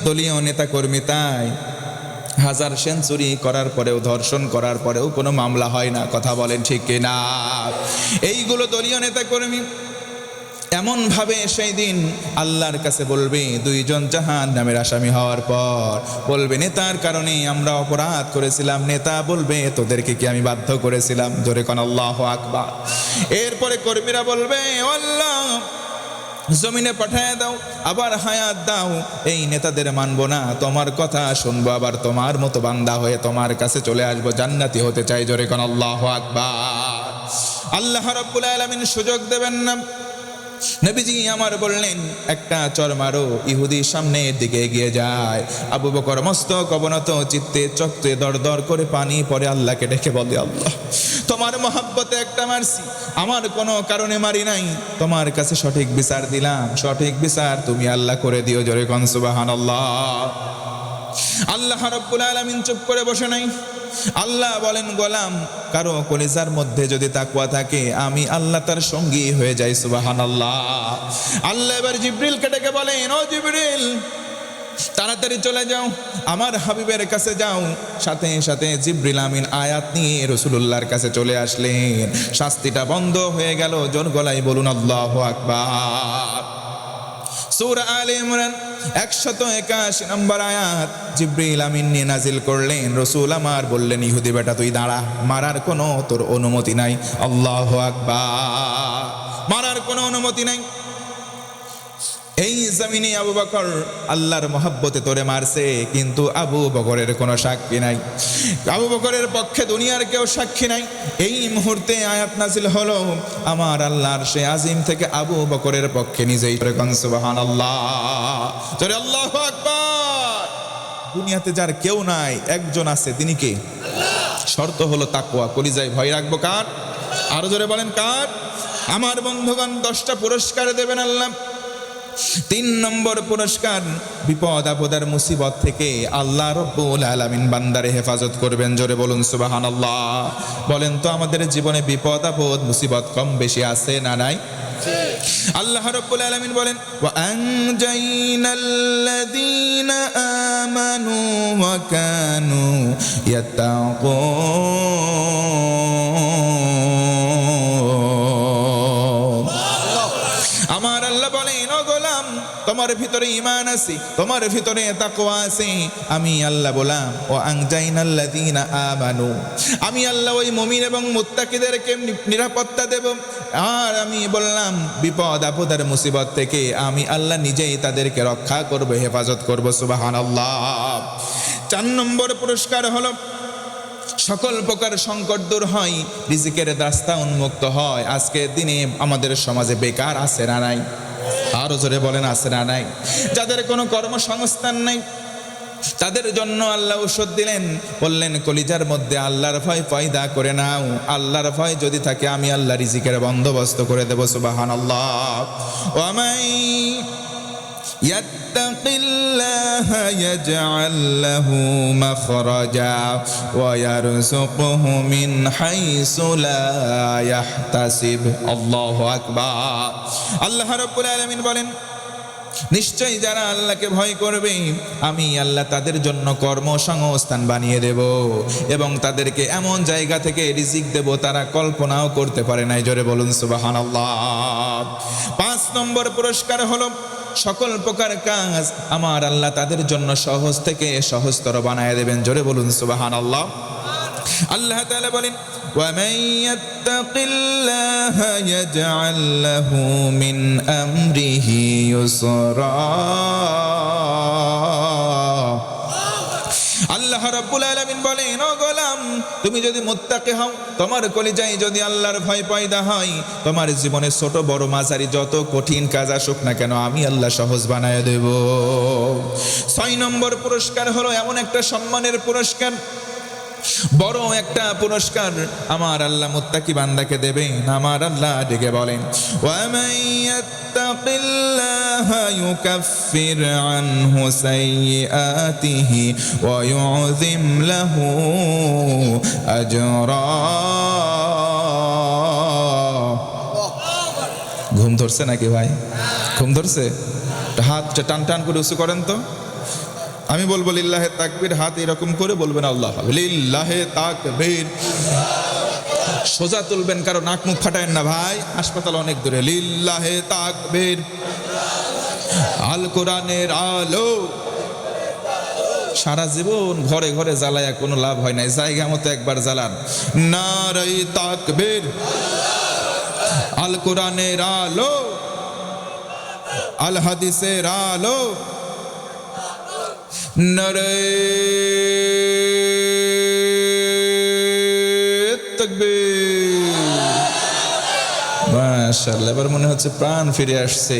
দলীয় নেতা কর্মী তাই 1000 সেঞ্চুরি করার পরেও, ধর্ষণ করার পরেও কোনো মামলা হয় না। কথা বলেন ঠিক কিনা? এইগুলো দলীয় নেতা কর্মী এমন ভাবে সেই দিন আল্লাহর কাছে বলবে, 2 জন জাহান্নামের আসামি হওয়ার পর বলবে, নেতার কারণে আমরা অপরাধ করেছিলাম। নেতা বলবে, তোদেরকে কি আমি বাধ্য করেছিলাম? জোরে কোন আল্লাহু আকবার। এরপরে কর্মীরা বলবে, আল্লাহ জমিনে পাঠায় দাও, আবার হায়াত দাও, এই নেতাদের মানবো না, তোমার কথা শুনবো, আবার তোমার মতো বান্দা হয়ে তোমার কাছে চলে আসবো, জান্নাতি হতে চাই। জোরে কোন আল্লাহু আকবার। আল্লাহ রাব্বুল আলামিন সুযোগ দেবেন না। নবীজি আমার বললেন, একটা চর মারো। ইহুদি সামনের দিকে এগিয়ে যায়। আবু বকর মস্তক অবনত চিত্তে, চোখে দর দর করে পানি পড়ে, আল্লাহকে ডেকে বলে, আল্লাহ তোমার মহব্বতে একটা মারছি, আমার কোনো কারণে মারি নাই, তোমার কাছে সঠিক বিচার দিলাম, সঠিক বিচার তুমি আল্লাহ করে দিও। জোরে কোন সুবহানাল্লাহ। আল্লাহ রাব্বুল আলামিন চুপ করে বসে নাই। আল্লাহ বলেন, গোলাম কারো কলিজার মধ্যে যদি তাকওয়া থাকে আমি আল্লাহ তার সঙ্গী হয়ে যাই। সুবহানাল্লাহ। আল্লাহ এবার জিবরিলকে ডেকে বলেন, ও জিবরিল, তাড়াতাড়ি চলে যাও, আমার হাবিবের কাছে যাও। সাথে সাথে জিবরিল আমিন আয়াত নিয়ে রাসূলুল্লাহর কাছে চলে আসলেন। শাস্তিটা বন্ধ হয়ে গেল। জোর গলায় বলুন আল্লাহু আকবার। সূরা আলে ইমরান 181 নম্বর আয়াত জিবরিল আমিন নিয়ে নাজিল করলেন। রাসূল আমার বললেন, ইহুদি বেটা তুই দাঁড়া, মারার কোনো তোর অনুমতি নাই। আল্লাহু আকবার। মারার কোনো অনুমতি নাই। এই জমিনে আবু বকর আল্লাহর মহব্বতে তোরে মারছে, কিন্তু আবু বকরের কোনো সাক্ষী নাই, আবু বকরের পক্ষে দুনিয়ার কেউ সাক্ষী নাই। এই মুহূর্তে আয়াত নাজিল হলো, আমার আল্লাহর সে আজিম থেকে আবু বকরের পক্ষে নিজেই সুবহানাল্লাহ। জোরে আল্লাহু আকবার। দুনিয়াতে যার কেউ নাই, একজন আছে, তিনি কে? শর্ত হলো তাকওয়া। কলিজায় ভয় রাখবো কার? আরো জোরে বলেন কার? আমার বন্ধুগণ 10টা পুরস্কার দেবেন আল্লাহ। 3 নম্বর পুরস্কার, বিপদ আপদের মুসিবত থেকে আল্লাহ রাব্বুল আলামিন বান্দারে হেফাজত করবেন। জোরে বলুন সুবহানাল্লাহ। বলেন তো আমাদের জীবনে বিপদ আপদ মুসিবত কম বেশি আছে না নাই? আল্লাহ রাব্বুল আলামিন বলেন, ওয়া আনজাইনাল্লাযীনা আমানু ওয়া কানু ইয়াত্তাকুন। আমার আল্লাহ বলেন, ও গোলাম তোমার ভিতরে ঈমান আছে, তোমার ভিতরে তাকওয়া আছে। আমি আল্লাহ বললাম, ও আনজাইনাল্লাযীনা আমানু, আমি আল্লাহ ওই মুমিন এবং মুত্তাকিদেরকে নিরাপত্তা দেব। আর আমি বললাম বিপদ আপদের মুসিবত থেকে আমি আল্লাহ নিজেই তাদেরকে রক্ষা করব, হেফাজত করব। সুবহানাল্লাহ। 4 নম্বর পুরস্কার হলো, সকল প্রকার সংকট দূর হয়, রিজিকের রাস্তা উন্মুক্ত হয়। আজকের দিনে আমাদের সমাজে বেকার আছে না নাই? আরো জোরে বলেন আছে না নাই? যাদের কোনো কর্মসংস্থান নাই তাদের জন্য আল্লাহ ঔষধ দিলেন, বললেন কলিজার মধ্যে আল্লাহর ভয় পয়দা করে নাও। আল্লাহর ভয় যদি থাকে আমি আল্লাহ রিজিকের বন্দোবস্ত করে দেব। সুবহানাল্লাহ। ওয়া মান ইয়াত্তাকিল্লাহা ইয়াজআল লাহু মাখরাজা ওয়া ইয়ারযুকহু মিন হাইসু লা ইয়াহতাসিব। আল্লাহু আকবার। আল্লাহ রাব্বুল আলামিন বলেন, নিশ্চয়ই যারা আল্লাহকে ভয় করবে আমি আল্লাহ তাদের জন্য কর্মসংস্থান বানিয়ে দেব এবং তাদেরকে এমন জায়গা থেকে রিজিক দেব তারা কল্পনাও করতে পারে নাই। জোরে বলুন সুবহানাল্লাহ। 5 নম্বর পুরস্কার হলো, সকল প্রকার কাজ আমার আল্লাহ তাদের জন্য সহজ থেকে সহজতর বানায় দেবেন। জোরে বলুন সুবহানাল্লাহ। আল্লাহ তাআলা বলেন, ওয়া মান ইয়াত্তাকিল্লাহা ইয়াজআল লাহু মিন আমরিহি ইউসরা। আল্লাহ রাব্বুল আলামিন বলেন, ও গোলাম তুমি যদি মুত্তাকি হও, তোমার কলিজায় যদি আল্লাহর ভয় পয়দা হয়, তোমার জীবনে ছোট বড় মাঝারি যত কঠিন কাজ আসুক না কেন আমি আল্লাহ সহজ বানায় দেব। 6 নম্বর পুরস্কার হলো এমন একটা সম্মানের পুরস্কার, বড় একটা পুরস্কার আমার আল্লাহ মুত্তাকি বান্দাকে দেবেন। আমার আল্লাহ ডেকে বলেন, ওয়া মান ইয়াত্তাকিল্লাহা ইউকাফির আনহু সাইয়্যাতিহি ওয়া ইউযিম লাহু আজরা। ঘুম ধরছে নাকি ভাই? ঘুম ধরছে? হাতটা টান টান করে উঁচু করেন তো। আমি বলবো লিল্লাহে তাকবীর, হাত এরকম করে বলবেন আল্লাহ লিল্লাহে তাকবীর। সোজা তুলবেন, কারো নাক মুখ ফাটায়েন না ভাই, হাসপাতাল অনেক দূরে। লিল্লাহে তাকবীর। আল কোরআনের আলো। সারা জীবন ঘরে ঘরে জ্বালায়া কোনো লাভ হয় নাই, জায়গা মতো একবার জ্বালান। নারে তাকবীর। আল কোরআনের আলো, আল হাদিসের আলো। নারে তাকবীর। মাশাআল্লাহ, এবার মনে হচ্ছে প্রাণ ফিরে আসছে।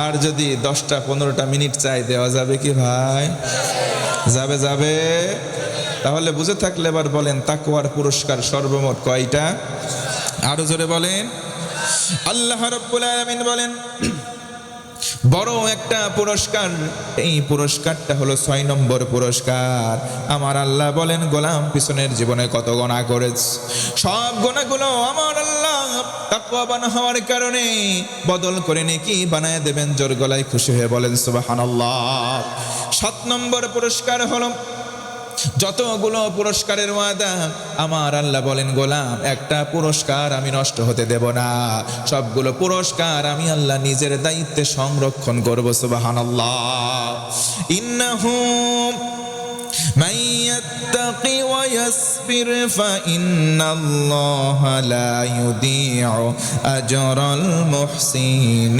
আর যদি 10টা 15টা মিনিট চাই দেওয়া যাবে কি ভাই? যাবে যাবে। তাহলে বুঝে থাকলে এবার বলেন তাকওয়ার পুরস্কার সর্বমোট কয়টা? আরো জোরে বলেন। আল্লাহ রাব্বুল আলামিন বলেন বড় একটা পুরস্কার, এই পুরস্কারটা হলো 6 নম্বর পুরস্কার। আমার আল্লাহ বলেন গোলাম পিছনের জীবনে কত গুনাহ করেছ, সব গুনাহগুলো আমার আল্লাহ তাকওয়াবান হওয়ার কারণে বদল করে নেকি বানায় দেবেন। জোর গলায় খুশি হয়ে বলেন সুবহানাল্লাহ। 7 নম্বর পুরস্কার হলো যতগুলো পুরস্কারের ওয়াদা আমার আল্লাহ বলেন গোলাম একটা পুরস্কার আমি নষ্ট হতে দেব না, সবগুলো পুরস্কার আমি আল্লাহ নিজের দায়িত্বে সংরক্ষণ করব। সুবহানাল্লাহ। ইন্নাহু মান ইয়াত্তাকি ওয়া ইয়াসবির ফাইন্নাল্লাহা লা ইউদিউ আজরাল মুহসিনিন।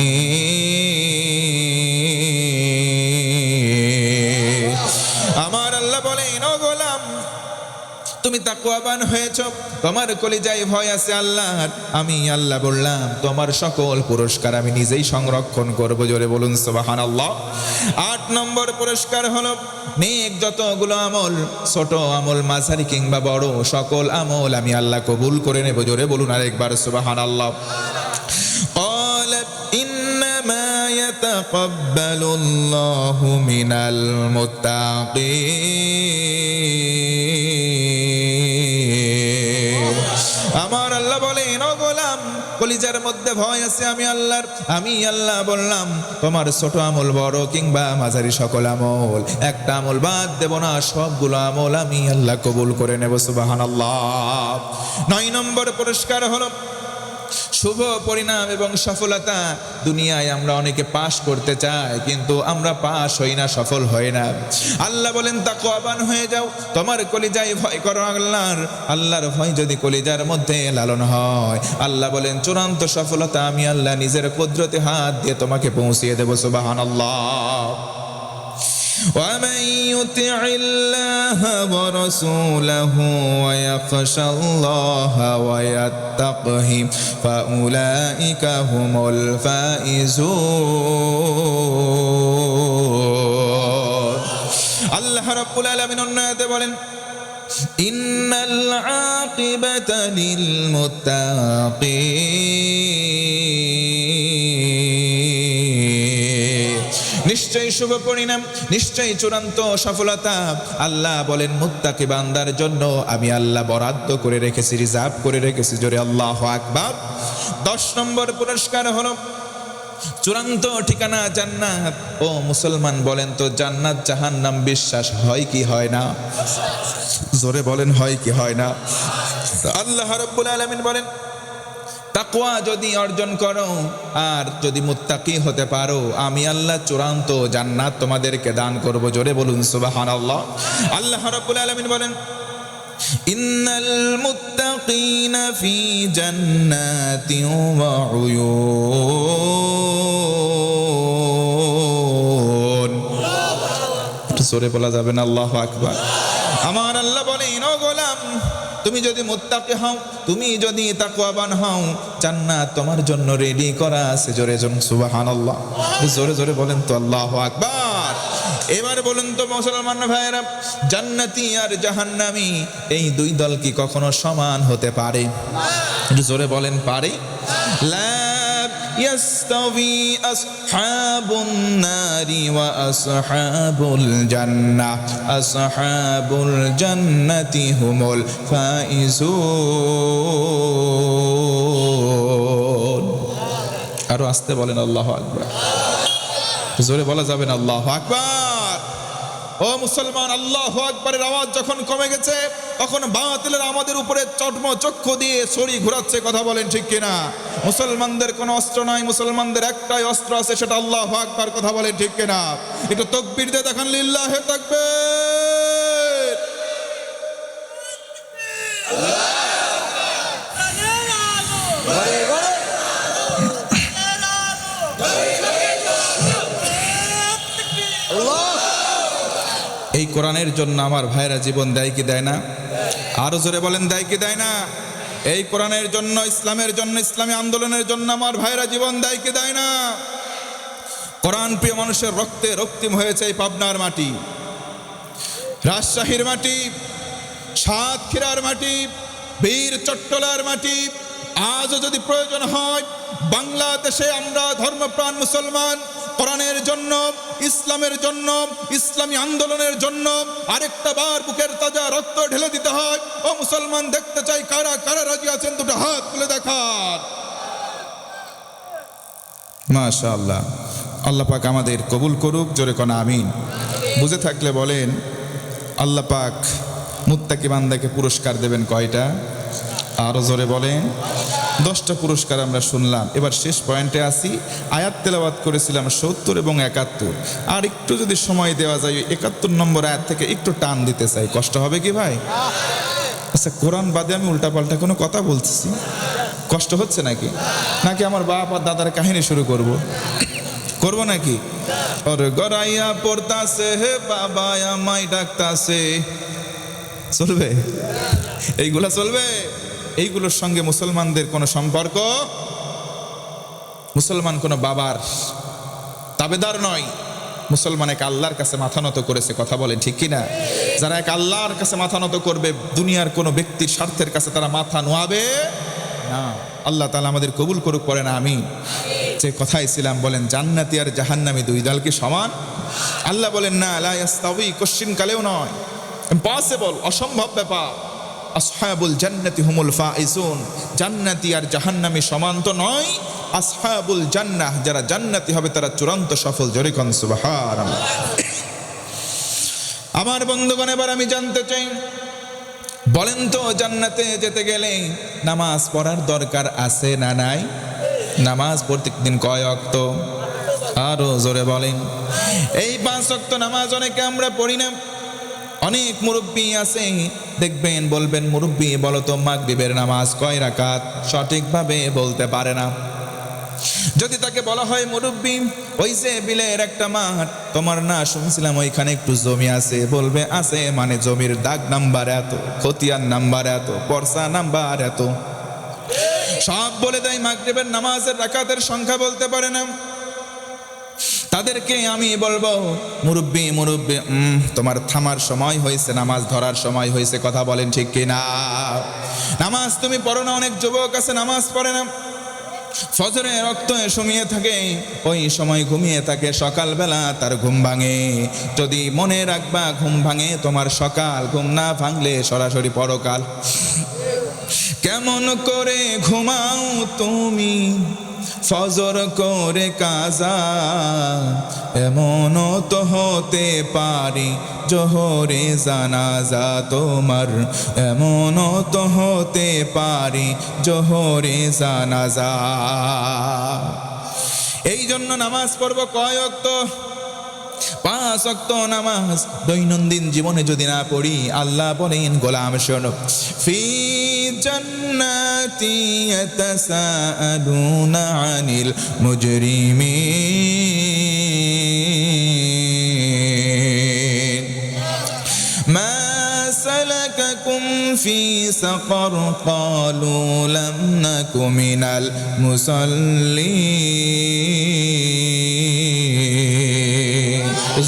আমার আল্লাহ বলেন ও গোলাম তুমি তাকওয়াবান হয়েছ, তোমার কলিজায় ভয় আছে আল্লাহর, আমি আল্লাহ বললাম তোমার সকল পুরস্কার আমি নিজেই সংরক্ষণ করব। জোরে বলুন সুবহানাল্লাহ। 8 নম্বর পুরস্কার হলো নেক যতগুলো আমল, ছোট আমল মাঝারি কিংবা বড়, সকল আমল আমি আল্লাহ কবুল করে নেব। জোরে বলুন আরেকবার সুবহানাল্লাহ। يتقبل من المتقين। আমার আল্লাহ বলেন ও গোলাম কলিজার মধ্যে ভয় আছে আমি আল্লাহর, আমি আল্লাহ বললাম তোমার ছোট আমল বড় কিংবা মাঝারি সকল আমল একটা আমল বাদ দেব না, সবগুলো আমল আমি আল্লাহ কবুল করে নেব। সুবহানাল্লাহ। 9 নম্বর পুরস্কার হলো শুভ পরিণাম এবং সফলতা। দুনিয়ায় আমরা অনেকে পাস করতে চাই কিন্তু আমরা পাস হই না, সফল হই না। আল্লাহ বলেন তাকওয়াবান হয়ে যাও, তোমার কলিজায় ভয় করো আল্লাহর, আল্লাহর ভয় যদি কলিজার মধ্যে লালন হয় আল্লাহ বলেন চূড়ান্ত সফলতা আমি আল্লাহ নিজের কুদরতে হাত দিয়ে তোমাকে পৌঁছিয়ে দেব। সুবহানাল্লাহ। ومن يطع الله ورسوله ويخشى الله ويتقه فأولئك هم الفائزون। আল্লাহ রাব্বুল আলামিন অন্যতে বলেন ইন্নাল আকিবাতা লিল মুত্তাকিন। নিশ্চয়ই শুভ পরিণাম, নিশ্চয়ই চূড়ান্ত সফলতা আল্লাহ বলেন মুত্তাকি বান্দার জন্য আমি আল্লাহ বরাদ্দ করে রেখেছি, রিজার্ভ করে রেখেছি। জোরে আল্লাহু আকবার। 10 নম্বর পুরস্কার হলো চূড়ান্ত ঠিকানা জান্নাত। ও মুসলমান বলেন তো জান্নাত জাহান্নাম বিশ্বাস হয় কি হয় না? জোরে বলেন হয় কি হয় না? আল্লাহ রাব্বুল আলামিন বলেন তাকওয়া যদি অর্জন করো আর যদি মুত্তাকি হতে পারো আমি আল্লাহ চূড়ান্ত জান্নাত তোমাদেরকে দান করব। জোরে বলুন সুবহানাল্লাহ। আল্লাহ রাব্বুল আলামিন বলেন ইন্নাল মুত্তাকিনা ফি জান্নাতিন ওয়া উয়ুন। জোরে বলা যাবে না আল্লাহু আকবার। আমার আল্লাহ বলেন ও গোলাম তুমি যদি মুত্তাকি হও, তুমি যদি তাকওয়াবান হও জান্নাত তোমার জন্য রেডি করা আছে। জোরে জোরে সুবহানাল্লাহ। জোরে জোরে বলেন তো আল্লাহু আকবার। এবার বলুন তো মুসলমান ভাইরা জান্নাতি আর জাহান্নামী এই দুই দল কি কখনো সমান হতে পারে? জোরে বলেন পারে? লা ইয়াস্তাবি আসহাবুন নারি ওয়া আসহাবুল জান্নাহ, আসহাবুল জান্নাতি হুমুল ফাইজুন। আরো আস্তে বলেন আল্লাহু আকবার। জোরে বলা যাবে না আল্লাহু আকবার। ও মুসলমান আল্লাহু আকবারের আওয়াজ যখন কমে গেছে তখন বাতিলের আমাদের উপরে চক্ষু দিয়ে ছড়ি ঘোরাচ্ছে। কথা বলেন ঠিক কিনা? মুসলমানদের কোনো অস্ত্র নাই, মুসলমানদের একটাই অস্ত্র আছে সেটা আল্লাহু আকবার। কথা বলেন ঠিক কিনা? একটু তাকবীর দিয়ে দেখান লিল্লাহি তাকবীর। এই কোরআনের জন্য আমার ভাইরা জীবন দেয় কি দেয় না? আরো জোরে বলেন দেয় কি দেয় না? এই কোরআনের জন্য, ইসলামের জন্য, ইসলামী আন্দোলনের জন্য আমার ভাইরা জীবন দেয় কি দেয় না? কোরআন প্রিয় মানুষের রক্তে রক্তিম হয়েছে এই পাবনার মাটি, রাজশাহীর মাটি, সাতক্ষীরার মাটি, বীর চট্টলার মাটি। আজও যদি প্রয়োজন হয় বাংলাদেশে আমরা ধর্মপ্রাণ মুসলমান কোরআনের জন্য, ইসলামের জন্য, ইসলামী আন্দোলনের জন্য আরেকটা বার বুকের তাজা রক্ত ঢেলে দিতে হয়। ও মুসলমান, দেখতে চাই কারা কারা রাজি আছেন, দুটো হাত তুলে দেখান। মাশাআল্লাহ, আল্লাহ পাক আমাদের কবুল করুক। জোরে কোন আমিন। বুঝে থাকলে বলেন, আল্লাহ পাক মুত্তাকি বান্দাকে পুরস্কার দেবেন কয়টা? আরো জোরে বলেন। 10টা পুরস্কার আমরা শুনলাম। এবার শেষ পয়েন্টে আসি। আয়াত তেলাওয়াত করেছিলাম 70 এবং 71। আর একটু যদি সময় দেওয়া যায় 71 নম্বর আয়াত থেকে একটু টান দিতে চাই। কষ্ট হবে কি ভাই? আচ্ছা, কোরআন বাদে আমি উল্টাপাল্টা কোনো কথা বলতেছি, কষ্ট হচ্ছে নাকি? নাকি আমার বাপ আর দাদার কাহিনী শুরু করব নাকি? ওর গড়াইয়া পড়তাছে, হে বাবা আমায় ডাকতাছে, চলবে? এইগুলা চলবে? এইগুলোর সঙ্গে মুসলমানদের কোনো সম্পর্ক? মুসলমান কোনো বাবার তাবেদার নয়। মুসলমান এক আল্লাহর কাছে মাথা নত করেছে। কথা বলে ঠিক কিনা? যারা এক আল্লাহর কাছে মাথা নত করবে, দুনিয়ার কোনো ব্যক্তির স্বার্থের কাছে তারা মাথা নোয়াবে না। আল্লাহ তাআলা আমাদের কবুল করুক, পড়ে না আমি যে কথাই ছিলাম। বলেন, জান্নাতি আর জাহান্নামী দুই দল কি সমান? আল্লাহ বলেন না, লা ইয়াস্তাউই, কোশ্চিন কালেও নয়, ইম্পসিবল, অসম্ভব ব্যাপার। আসহাবুল জান্নাতি হুমুল ফাইজুন, জান্নাতি আর জাহান্নামী সমান তো নয়। আসহাবুল জান্নাহ, যারা জান্নাতি হবে তারা চূড়ান্ত সফল। জোরে কোন সুবহানাল্লাহ। আমার বন্ধুগণ, এবার আমি জানতে চাই, বলেন তো জান্নাতে যেতে গেলে নামাজ পড়ার দরকার আছে না নাই? নামাজ প্রত্যেকদিন কয় ওয়াক্ত? আরো জোরে বলেন। এই 5 ওয়াক্ত নামাজ অনেকে আমরা পড়ি না। অনেক মুরব্বী আছে, দেখবেন বলবেন, মুরব্বী বলো তো মাগরিবের নামাজ কয় রাকাত? সঠিকভাবে বলতে পারে না। যদি তাকে বলা হয়, মুরব্বী ওই যে বিলের একটা মাঠ, তোমার না শুনছিলাম ওইখানে একটু জমি আছে, বলবে আছে মানে জমির দাগ নাম্বার এত, খতিয়ান নাম্বার এত, পর্সা নাম্বার এত, সব বলে দেয়। মাগরিবের নামাজের রাকাতের সংখ্যা বলতে পারে না। তাদেরকে আমি বলবো, মুরব্বী মুরব্বী, তোমার থামার সময় হয়েছে, নামাজ ধরার সময় হয়েছে। কথা বলেন ঠিক কিনা? নামাজ তুমি পড়ো না। অনেক যুবক আছে নামাজ পড়ে না, ফজরে রক্ত শুমিয়ে থাকে, ওই সময় ঘুমিয়ে থাকে, সকালবেলা তার ঘুম ভাঙে। যদি মনে রাখবা, ঘুম ভাঙে তোমার সকাল, ঘুম না ভাঙলে সরাসরি পরকাল। কেমন করে ঘুমাও তুমি ফজর করে কাজা, এমনও তো হতে পারি জোহরে জানাজা তোমার, এমনও তো হতে পারি জোহরে জানাজা। এই জন্য নামাজ পড়ব কয় ওয়াক্ত? 5 ওয়াক্ত নামাজ দৈনন্দিন জীবনে যদি না পড়ি, আল্লাহ বলেন, গোলাম শোনো, ফি জান্নাতি ইয়াতাসাআলুনা আনিল মুজরিমিন মা সালাকাকুম ফি সাকার ক্বালু লাম নাকু মিনাল মুসাল্লিন।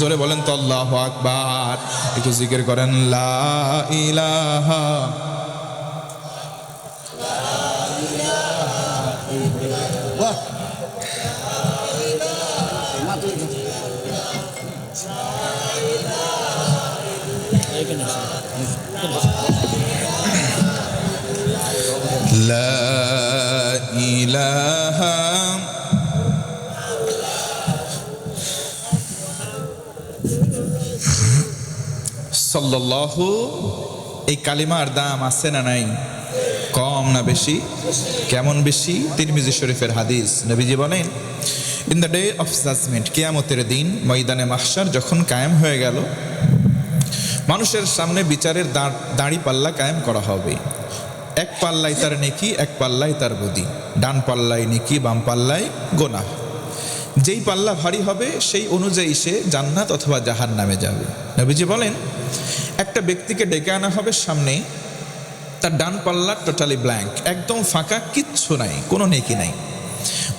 জোরে বলেন তো আল্লাহু আকবার। একটু জিকির করেন, লা ইলাহা লা ইলাহা সাল্লাল্লাহু। এই কালিমার দাম আছে না নাই? কম না বেশি? কেমন বেশি? তিরমিজি শরীফের হাদিস, নবীজি বলেন, in the day of judgement, কিয়ামতের দিন, ময়দানে মাহশার যখন কায়েম হয়ে গেল, মানুষের সামনে বিচারের দাঁড়ি পাল্লা কায়েম করা হবে। এক পাল্লায় তার নেকি, এক পাল্লায় তার বদি, ডান পাল্লায় নেকি, বাম পাল্লায় গোনাহ। যেই পাল্লা ভারী হবে সেই অনুযায়ী সে জান্নাত অথবা জাহান্নামে যাবে। নবীজি বলেন, একটা ব্যক্তিকে ডেকে আনা হবে সামনে, তার ডান পাল্লা টোটালি ব্ল্যাঙ্ক, একদম ফাঁকা, কিচ্ছু নাই, কোনো নেকি নাই।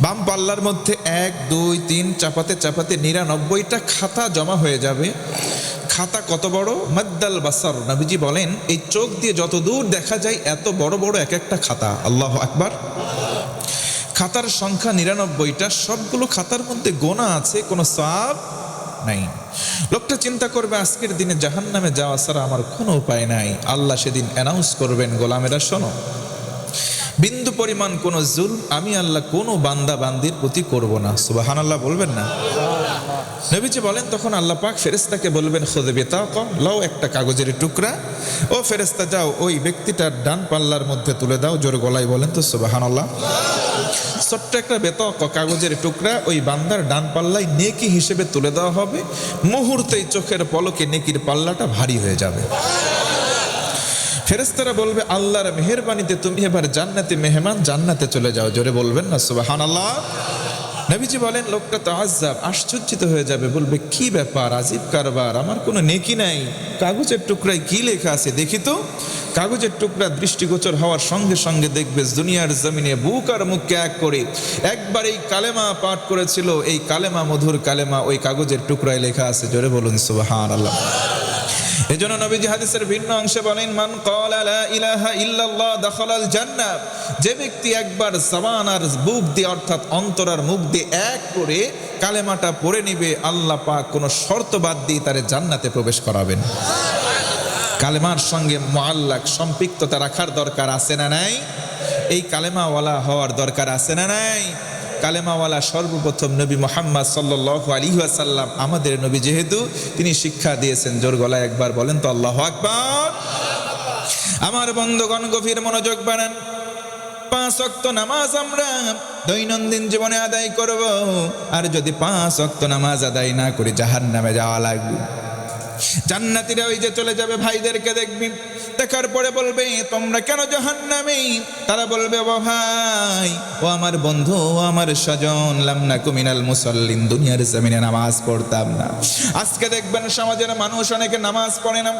বাম পাল্লার মধ্যে 1, 2, 3 চাপাতে চাপাতে 99টা খাতা জমা হয়ে যাবে। খাতা কত বড়? মাদ্দাল বাসার, নবীজি বলেন এই চোখ দিয়ে যত দূর দেখা যায় এত বড় বড় এক একটা খাতা। আল্লাহু আকবার। খাতার সংখ্যা 99টা, সবগুলো খাতার মধ্যে গোনা আছে, কোনো সওয়াব নাই। লোকটা চিন্তা করবে আজকের দিনে জাহান্নামে যাওয়া ছাড়া আমার কোনো উপায় নাই। আল্লাহ সেদিন অ্যানাউন্স করবেন, গোলামেরা শোনো, বিন্দু পরিমাণ কোনো জুলম আমি আল্লাহ কোনো বান্দা বান্দির প্রতি করব না। সুবহানাল্লাহ বলবেন না? নবীজি বলেন তখন আল্লাহ পাক ফেরেশতাকে বলবেন, খুদে বিতাক, লাও একটা কাগজের টুকরা, ও ফেরেশতা যাও ওই ব্যক্তিটার ডান পাল্লার মধ্যে তুলে দাও। জোর গলায় বলেন তো সুবহানাল্লাহ। ছোট্ট একটা বেতক কাগজের টুকরা ওই বান্দার ডান পাল্লায় নেকি হিসেবে তুলে দেওয়া হবে। মুহূর্তেই চোখের পলকে নেকির পাল্লাটা ভারী হয়ে যাবে। ফেরেশতারা বলবে, আল্লাহর মেহেরবানিতে তুমি এবার জান্নাতে মেহমান, জান্নাতে চলে যাও। জোরে বলবেন না সুবহানাল্লাহ। নবীজি বলেন লোকটা তাআজ্জাব, আশ্চর্যিত হয়ে যাবে, বলবে কি ব্যাপার, আজীব কারবার, আমার কোনো নেকি নাই, কাগজের টুকরায় কি লেখা আছে দেখি তো। কাগজের টুকরা দৃষ্টিগোচর হওয়ার সঙ্গে সঙ্গে দেখবে দুনিয়ার জমিনে বুক আর মুখকে এক করে একবার এই কালেমা পাঠ করেছিল, এই কালেমা, মধুর কালেমা ওই কাগজের টুকরায় লেখা আছে। জোরে বলুন সুবহানাল্লাহ। এজন্য নবীজি হাদিসের ভিন্ন অংশে বলেন, মান ক্বালা লা ইলাহা ইল্লাল্লাহ দাখালাল জান্নাহ, যে ব্যক্তি একবার জবান আর বুক দিয়ে অর্থাৎ অন্তর আর মুখ দিয়ে এক করে কালেমাটা পড়ে নিবে, আল্লাহ পাক কোনো শর্ত বাদ দিয়ে তারে জান্নাতে প্রবেশ করাবেন। কালেমার সঙ্গে মুআল্লাক সম্পৃক্ততা রাখার দরকার আছে না নাই? এই কালেমাওয়ালা হওয়ার দরকার আছে না নাই? কালেমাওয়ালা সর্বপ্রথম নবী মুহাম্মদ সাল্লাল্লাহু আলাইহি ওয়াসাল্লাম, আমাদের নবী, যেহেতু তিনি শিক্ষা দিয়েছেন। জোর গলায় একবার বলেন তো আল্লাহু আকবার। আমার বন্ধুগণ গভীর মনোযোগ বানান। 5 ওয়াক্ত নামাজ আমরা দৈনন্দিন জীবনে আদায় করব, আর যদি 5 ওয়াক্ত নামাজ আদায় না করি জাহান্নামে যাওয়া লাগবে। জান্নাতীরা ওই যে চলে যাবে, ভাইদেরকে দেখবি, দেখার পরে বলবে তোমরা কেন জাহান্নামে? তারা বলবে, ও ভাই, ও আমার বন্ধু, ও আমার স্বজন, লাম নাকু মিনাল মুসাল্লিন, দুনিয়ার জমিনে নামাজ পড়তাম না। আজকে দেখবেন সমাজের মানুষ অনেকে নামাজ পড়ে না,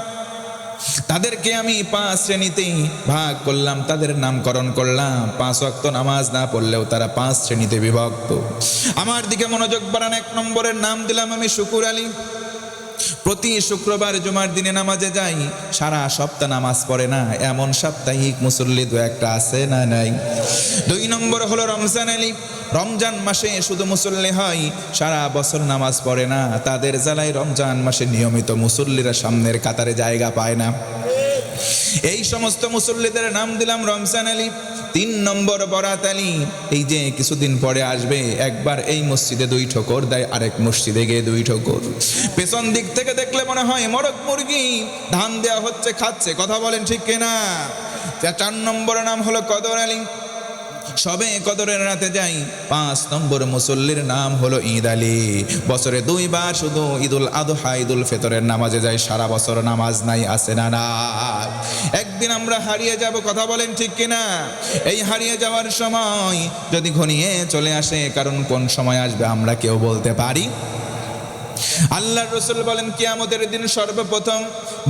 তাদেরকে আমি 5 শ্রেণীতে ভাগ করলাম, তাদের নামকরণ করলাম। 5 ওয়াক্ত নামাজ না পড়লেও তারা 5 শ্রেণীতে বিভক্ত। আমার দিকে মনোযোগ বাড়ান। 1 নম্বরের নাম দিলাম আমি শুকুর আলী। প্রতি শুক্রবার জুমার দিনে নামাজে যাই, সারা সপ্তাহ নামাজ পড়ে না এমন সাপ্তাহিক মুসল্লি 2-1টা আছে না নাই? 2 নম্বর হলো রমজান আলী। রমজান মাসে শুধু মুসল্লি হয়, সারা বছর নামাজ পড়ে না, তাদের জ্বালায় রমজান মাসে নিয়মিত মুসল্লিরা সামনের কাতারে জায়গা পায় না। এই সমস্ত মুসল্লিদের নাম দিলাম রমজান আলী। 3 নম্বর বরাত আলী। এই যে কিছুদিন পরে আসবে, একবার এই মসজিদে 2 ঠোকর দেয়, আরেক মসজিদে গিয়ে 2 ঠোকর। পেছন দিক থেকে দেখলে মনে হয় মরক মুরগি ধান দেওয়া হচ্ছে, খাচ্ছে। কথা বলেন ঠিক কিনা? 4 নম্বর নাম হলো কদর আলী। সবে কদরের রাতে যাই। 5 নম্বর মুসল্লির নাম হলো ঈদ আলী। বছরে 2 বার শুধু ঈদুল আদহা, ঈদুল ফিতরের নামাজে যায়, সারা বছর নামাজ নাই, আছে না না? একদিন আমরা হারিয়ে যাব। কথা বলেন ঠিক কিনা? এই হারিয়ে যাওয়ার সময় যদি ঘনিয়ে চলে আসে, কারণ কোন সময় আসবে আমরা কেউ বলতে পারি? আল্লাহর রাসূল বলেন কিয়ামতের দিন সর্বপ্রথম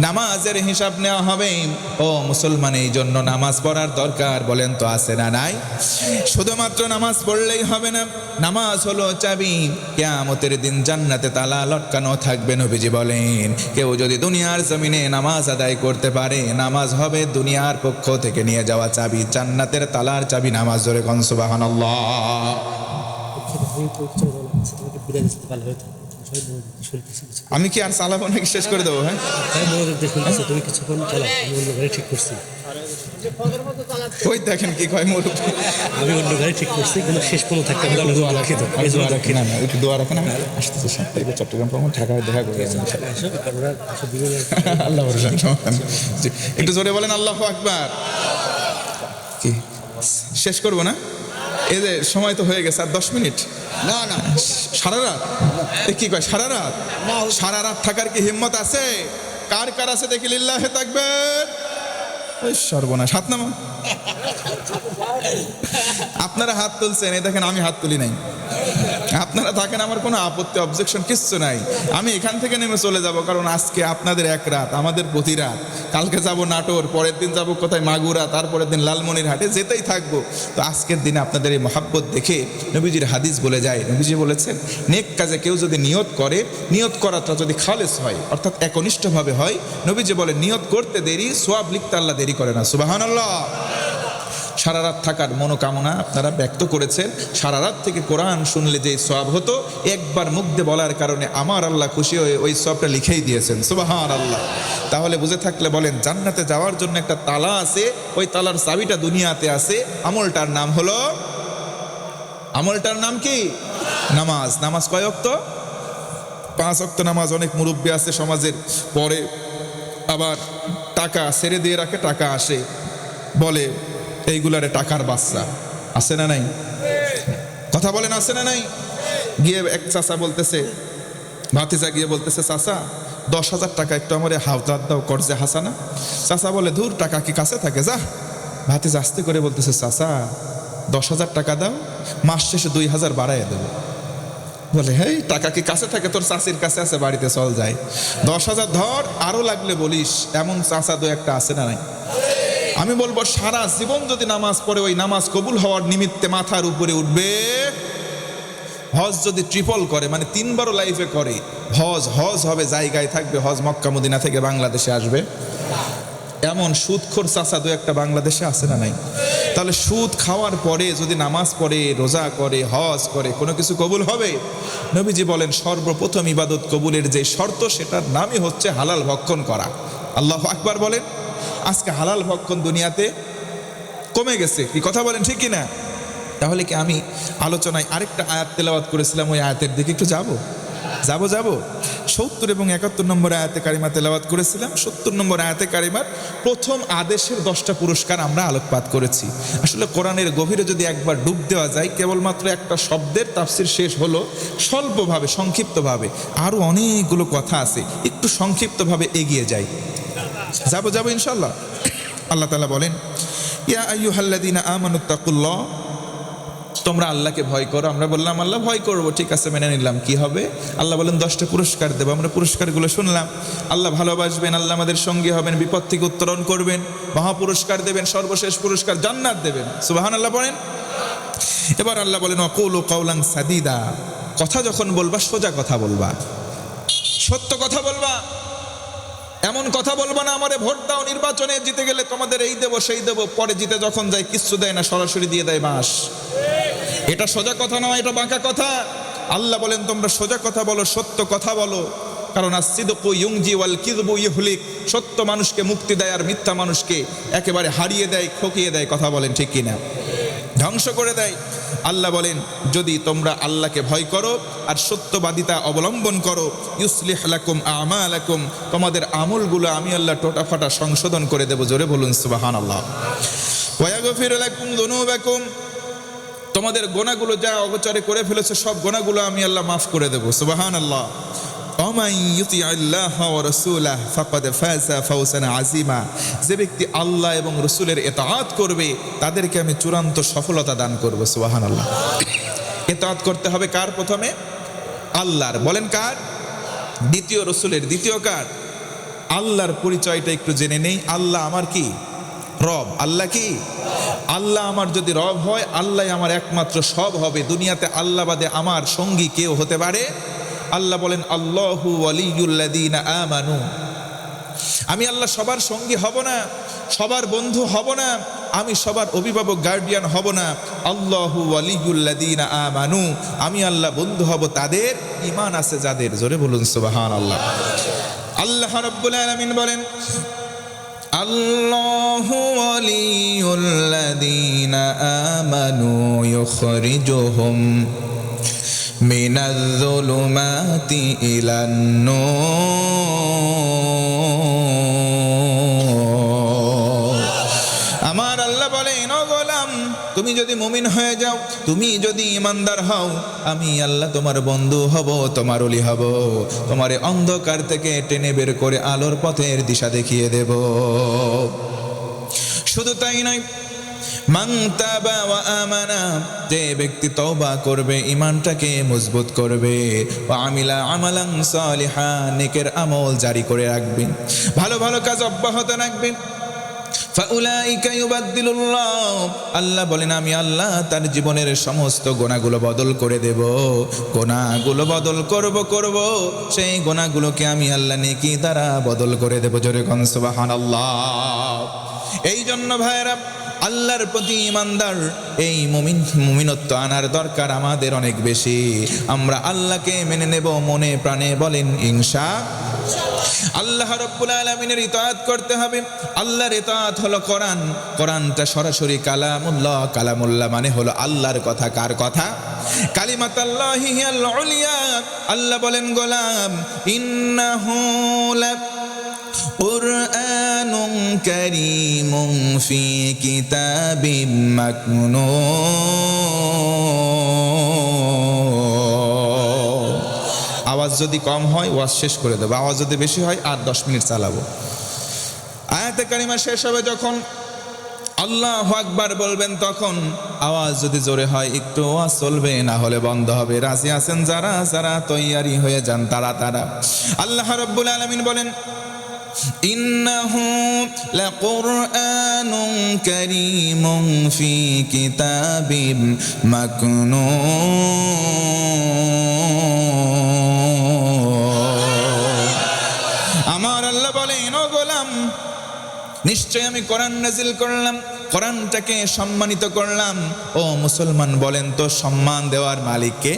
নামাজের হিসাব নেওয়া হবে। ও মুসলমান, এই জন্য নামাজ পড়ার দরকার। বলেন তো আছে না নাই? শুধুমাত্র নামাজ পড়লেই হবে না, নামাজ হলো চাবি। কিয়ামতের দিন জান্নাতে তালা লটকানো থাকবে। নবীজি বলেন কেউ যদি দুনিয়ার জমিনে নামাজ আদায় করতে পারে, নামাজ হবে দুনিয়ার পক্ষ থেকে নিয়ে যাওয়া চাবি, জান্নাতের তালার চাবি নামাজ। জোরে কোন সুবহানাল্লাহ। আমি কি আর চালাবো নাকি শেষ করে দেবো? হ্যাঁ, তুমি কিছুক্ষণ চালাও, আমি অন্য গাড়ি ঠিক করছি। ওই দেখেন কি কয় মোর, আমি অন্য গাড়ি ঠিক করছি, কিন্তু শেষ পর্যন্ত থাকতে হবে। দোয়া রাখি তো, দোয়া রাখি না, একটু দোয়া রাখেন। আসতেছে 7 তারিখে চট্টগ্রাম পাবো, ঢাকায় দেখা করে আল্লাহ একটু জোরে বলেন আল্লাহু আকবার। কি শেষ করবো না? এই যে সময় তো হয়ে গেছে, আর 10 মিনিট। না না, সারা রাত। কি কয় সারা রাত? সারা রাত থাকার কি হিম্মত আছে? কার কার আছে দেখি লিল্লাহে তাকবীর। ওই সর্বনাশ, হাত নামা। আপনারা হাত তুলছেন, এই দেখেন আমি হাত তুলি নাই। আপনারা থাকেন, আমার কোনো আপত্তি অবজেকশন কিচ্ছু নাই। আমি এখান থেকে নেমে চলে যাব, কারণ আজকে আপনাদের এক রাত, আমাদের প্রতি রাত। কালকে যাব নাটোর, পরের দিন যাব কোথায় মাগুরা, তারপরের দিন লালমনিরহাটে, যেতেই থাকবো। তো আজকের দিনে আপনাদের এই মহাব্বত দেখে নবীজির হাদিস বলে যায়, নবীজি বলেছেন নেক কাজে কেউ যদি নিয়ত করে, নিয়ত করাটা যদি খালেস হয়, অর্থাৎ একনিষ্ঠভাবে হয়, নবীজি বলে নিয়ত করতে দেরি, সোয়াব লিখতে আল্লাহ দেরি করে না। সুবহানাল্লাহ। সারা রাত থাকার মনোকামনা আপনারা ব্যক্ত করেছেন। সারা রাত থেকে কোরআন শুনলে যে সওয়াব হতো, একবার মুখ দিয়ে বলার কারণে আমার আল্লাহ খুশি হয়ে ওই সওয়াবটা লিখেই দিয়েছেন। সুবহানাল্লাহ। তাহলে বুঝে থাকলে বলেন, জান্নাতে যাওয়ার জন্য একটা তালা আছে, ওই তালার চাবিটা দুনিয়াতে আছে। আমলটার নাম হলো, আমলটার নাম কি? নামাজ। নামাজ কয় ওয়াক্ত? 5 ওয়াক্ত নামাজ। অনেক মুরব্বী আছে সমাজের, পরে আবার টাকা ছেড়ে দিয়ে রাখে, টাকা আসে, বলে এইগুলারে টাকার বাচ্চা। আছে না নাই? কথা বলেন, আছে না নাই? গিয়ে এক চাচা বলতেছে, ভাতিজা গিয়ে বলতেছে, চাচা 10,000 টাকা একটু আমার হাওতার দাও, কর্জে হাসানা। চাচা বলে, ধুর, টাকা কি কাছে থাকে, যা। ভাতিজা আস্তে করে বলতেছে, চাচা 10,000 টাকা দাও, মাস শেষে 2,000 বাড়াইয়া দেবো। বলে, হেই, টাকা কি কাছে থাকে? তোর চাষির কাছে আছে, বাড়িতে চল যায়, 10,000 ধর, আরো লাগলে বলিস। এমন চাচা দু একটা আছে না নাই? আমি বলবো, সারা জীবন যদি নামাজ পড়ে, ওই নামাজ কবুল হওয়ার নিমিত্তে মাথার উপরে উঠবে। হজ যদি ট্রিপল করে, মানে 3 বারও লাইফে করে, হজ হবে, জায়গায় থাকবে, হজ মক্কা মদিনা থেকে বাংলাদেশে আসবে। এমন সুদখোর চাচা দু একটা বাংলাদেশে আছে না নাই? তাহলে সুদ খাওয়ার পরে যদি নামাজ পড়ে, রোজা করে, হজ করে, কোনো কিছু কবুল হবে? নবীজি বলেন, সর্বপ্রথম ইবাদত কবুলের যে শর্ত, সেটার নামই হচ্ছে হালাল ভক্ষণ করা। আল্লাহু আকবার বলেন। আজকে হালাল ভক্ষণ দুনিয়াতে কমে গেছে, কি কথা বলেন, ঠিক কিনা? তাহলে কি আমি আলোচনায় আরেকটা আয়াত তেলাওয়াত করেছিলাম, ওই আয়াতের দিকে একটু যাব 70 এবং 71 নম্বর আয়াতে কারিমা তেলাওয়াত করেছিলাম। 70 নম্বর আয়াতে কারিমার প্রথম আদেশের 10টা পুরস্কার আমরা আলোকপাত করেছি। আসলে কোরআনের গভীরে যদি একবার ডুব দেওয়া যায়, কেবলমাত্র একটা শব্দের তাফসির শেষ হলো স্বল্পভাবে, সংক্ষিপ্তভাবে। আরও অনেকগুলো কথা আছে, একটু সংক্ষিপ্তভাবে এগিয়ে যাই। যাব ইনশাআল্লাহ। আল্লাহ তাআলা বলেন, ইয়া আইয়ুহাল্লাযীনা আমানুত্তাকুল্লাহ, তোমরা আল্লাহকে ভয় করো। আমরা বললাম, আল্লাহ ভয় করবো, ঠিক আছে, মেনে নিলাম, কি হবে? আল্লাহ বলেন 10টা পুরস্কার দেবো। আমরা পুরস্কারগুলো শুনলাম। আল্লাহ ভালোবাসবেন, আল্লাহ আমাদের সঙ্গী হবেন, বিপদ থেকে উত্তরণ করবেন, মহাপুরস্কার দেবেন, সর্বশেষ পুরস্কার জান্নাত দেবেন। সুবহানাল্লাহ পড়েন। এবার আল্লাহ বলেন, ওয়াকুলু কাওলান সাদীদা, কথা যখন বলবা সোজা কথা বলবা, সত্য কথা বলবা। এমন কথা বলবা না, আমারে ভোট দাও, নির্বাচনে জিতে গেলে তোমাদের এই দেবো সেই দেবো, পরে জিতে যখন যায় কিচ্ছু দেয় না, সরাসরি দিয়ে দেয় বাঁশ। এটা সোজা কথা নয়, এটা বাঁকা কথা। আল্লাহ বলেন, তোমরা সোজা কথা বলো, সত্য কথা বলো, কারণ আস-সিদকু ইউনজি ওয়াল কিযবু ইহলিক, সত্য মানুষকে মুক্তি দেয়, আর মিথ্যা মানুষকে একেবারে হারিয়ে দেয়, ঠকিয়ে দেয়। কথা বলেন, ঠিক কিনা? ধ্বংস করে দেয়। আল্লাহ বলেন, যদি তোমরা আল্লাহকে ভয় করো আর সত্যবাদিতা অবলম্বন করো, ইউসলিহ লাকুম আমালাকুম, তোমাদের আমলগুলো আমি আল্লাহ টোটাফাটা সংশোধন করে দেব। জোরে বলুন সুবহানাল্লাহ। ওয়া ইয়াগফির লাকুম যুনুবাকুম, তোমাদের গোনাগুলো যা অগোচরে করে ফেলেছে, সব গোনাগুলো আমি আল্লাহ মাফ করে দেব। সুবহানাল্লাহ। ওয়ামান ইউতিআল্লাহ ওয়া রাসূলাহু ফাকাদ ফাযা ফাওজান আযীমা, যে ব্যক্তি আল্লাহ এবং রাসূলের ইতাআত করবে, তাদেরকে আমি চূড়ান্ত সফলতা দান করব। সুবহানাল্লাহ। ইতাআত করতে হবে কার? প্রথমে আল্লাহর। বলেন কার? দ্বিতীয় রাসূলের। দ্বিতীয় কার? আল্লাহর পরিচয়টা একটু জেনে নেই। আল্লাহ আমার কি? রব। আল্লাহ কি? আল্লাহ আমার যদি রব হয়, আল্লাহ আমার একমাত্র সব হবে। দুনিয়াতে আল্লাহ বাদে আমার সঙ্গী কেউ হতে পারে? আল্লাহ বলেন, আল্লাহু ওয়ালিয়ুল্লাযীনা আমানু, আমি আল্লাহ সবার সঙ্গী হব না, সবার বন্ধু হব না, আমি সবার অভিভাবক গার্ডিয়ান হব না। আল্লাহু ওয়ালিয়ুল্লাযীনা আমানু, আমি আল্লাহ বন্ধু হব তাদের ঈমান আছে যাদের। জোরে বলুন সুবহানাল্লাহ। আল্লাহ রাব্বুল আলামিন বলেন, আল্লাহু ওয়ালিয়ুল্লাযীনা আমানু ইউখরিজুহুম মিনাজ-যুলুমাতি ইলান-নূর। আমার আল্লাহ বলেন, ও গোলাম, তুমি যদি মুমিন হয়ে যাও, তুমি যদি ইমানদার হও, আমি আল্লাহ তোমার বন্ধু হব, তোমার ওলি হব, তোমারে অন্ধকার থেকে টেনে বের করে আলোর পথের দিশা দেখিয়ে দেব। শুধু তাই নয়, মান তাবা ওয়া আমানা, যে ব্যক্তি তওবা করবে, ঈমানটাকে মজবুত করবে, ওয়া আমিলা আমালান সালিহা, নেকের আমল জারি করে রাখবে, ভালো ভালো কাজ অব্যাহত রাখবে, ফাউলাইকা ইউবাদদিলুল্লাহ, আল্লাহ বলেন আমি আল্লাহ তার জীবনের সমস্ত গুনাহগুলো বদল করে দেব। গুনাহগুলো বদল করব, সেই গুনাহগুলোকে আমি আল্লাহ নেকি দ্বারা বদল করে দেব। জোরে কোন সুবহানাল্লাহ। এই জন্য ভাইরা, আল্লাহর প্রতি ইমানদার এই মুমিনত্ব আনার দরকার আমাদের অনেক বেশি। আমরা আল্লাহকে মেনে নেব মনে প্রাণে, বলেন ইনশাআল্লাহ। আল্লাহ রাব্বুল আলামিনের ইতাআত করতে হবে। আল্লাহর ইতাআত হলো কোরআন। কোরআনটা সরাসরি কালামুল্লাহ। কালামুল্লাহ মানে হলো আল্লাহর কথা। কার কথা? কালিমাতুল্লাহি হিয়াল উলিয়া। আল্লাহ বলেন গোলাম, ইন্নাহু লা কুরআনুন কারীমুন ফি কিতাবিম মাকনুন। আওয়াজ যদি কম হয় ওয়াজ শেষ করে দেবো, আওয়াজ যদি বেশি হয় আর 10 মিনিট চালাবো। আয়াতে কারিমা শেষ হবে যখন আল্লাহু আকবার বলবেন, তখন আওয়াজ যদি জোরে হয় একটু আওয়াজ চলবে, না হলে বন্ধ হবে। রাজি আছেন যারা যারা তৈয়ারি হয়ে যান তারা। আল্লাহ রাব্বুল আলামিন বলেন, ইন্নাহু লাকুরআনুন কারীমুন ফি কিতাবিম মাকনুন। আমার আল্লাহ বলেন, ও গোলাম, নিশ্চয় আমি কোরআন নাজিল করলাম, কোরআনটাকে সম্মানিত করলাম। ও মুসলমান বলেন তো, সম্মান দেওয়ার মালিক কে?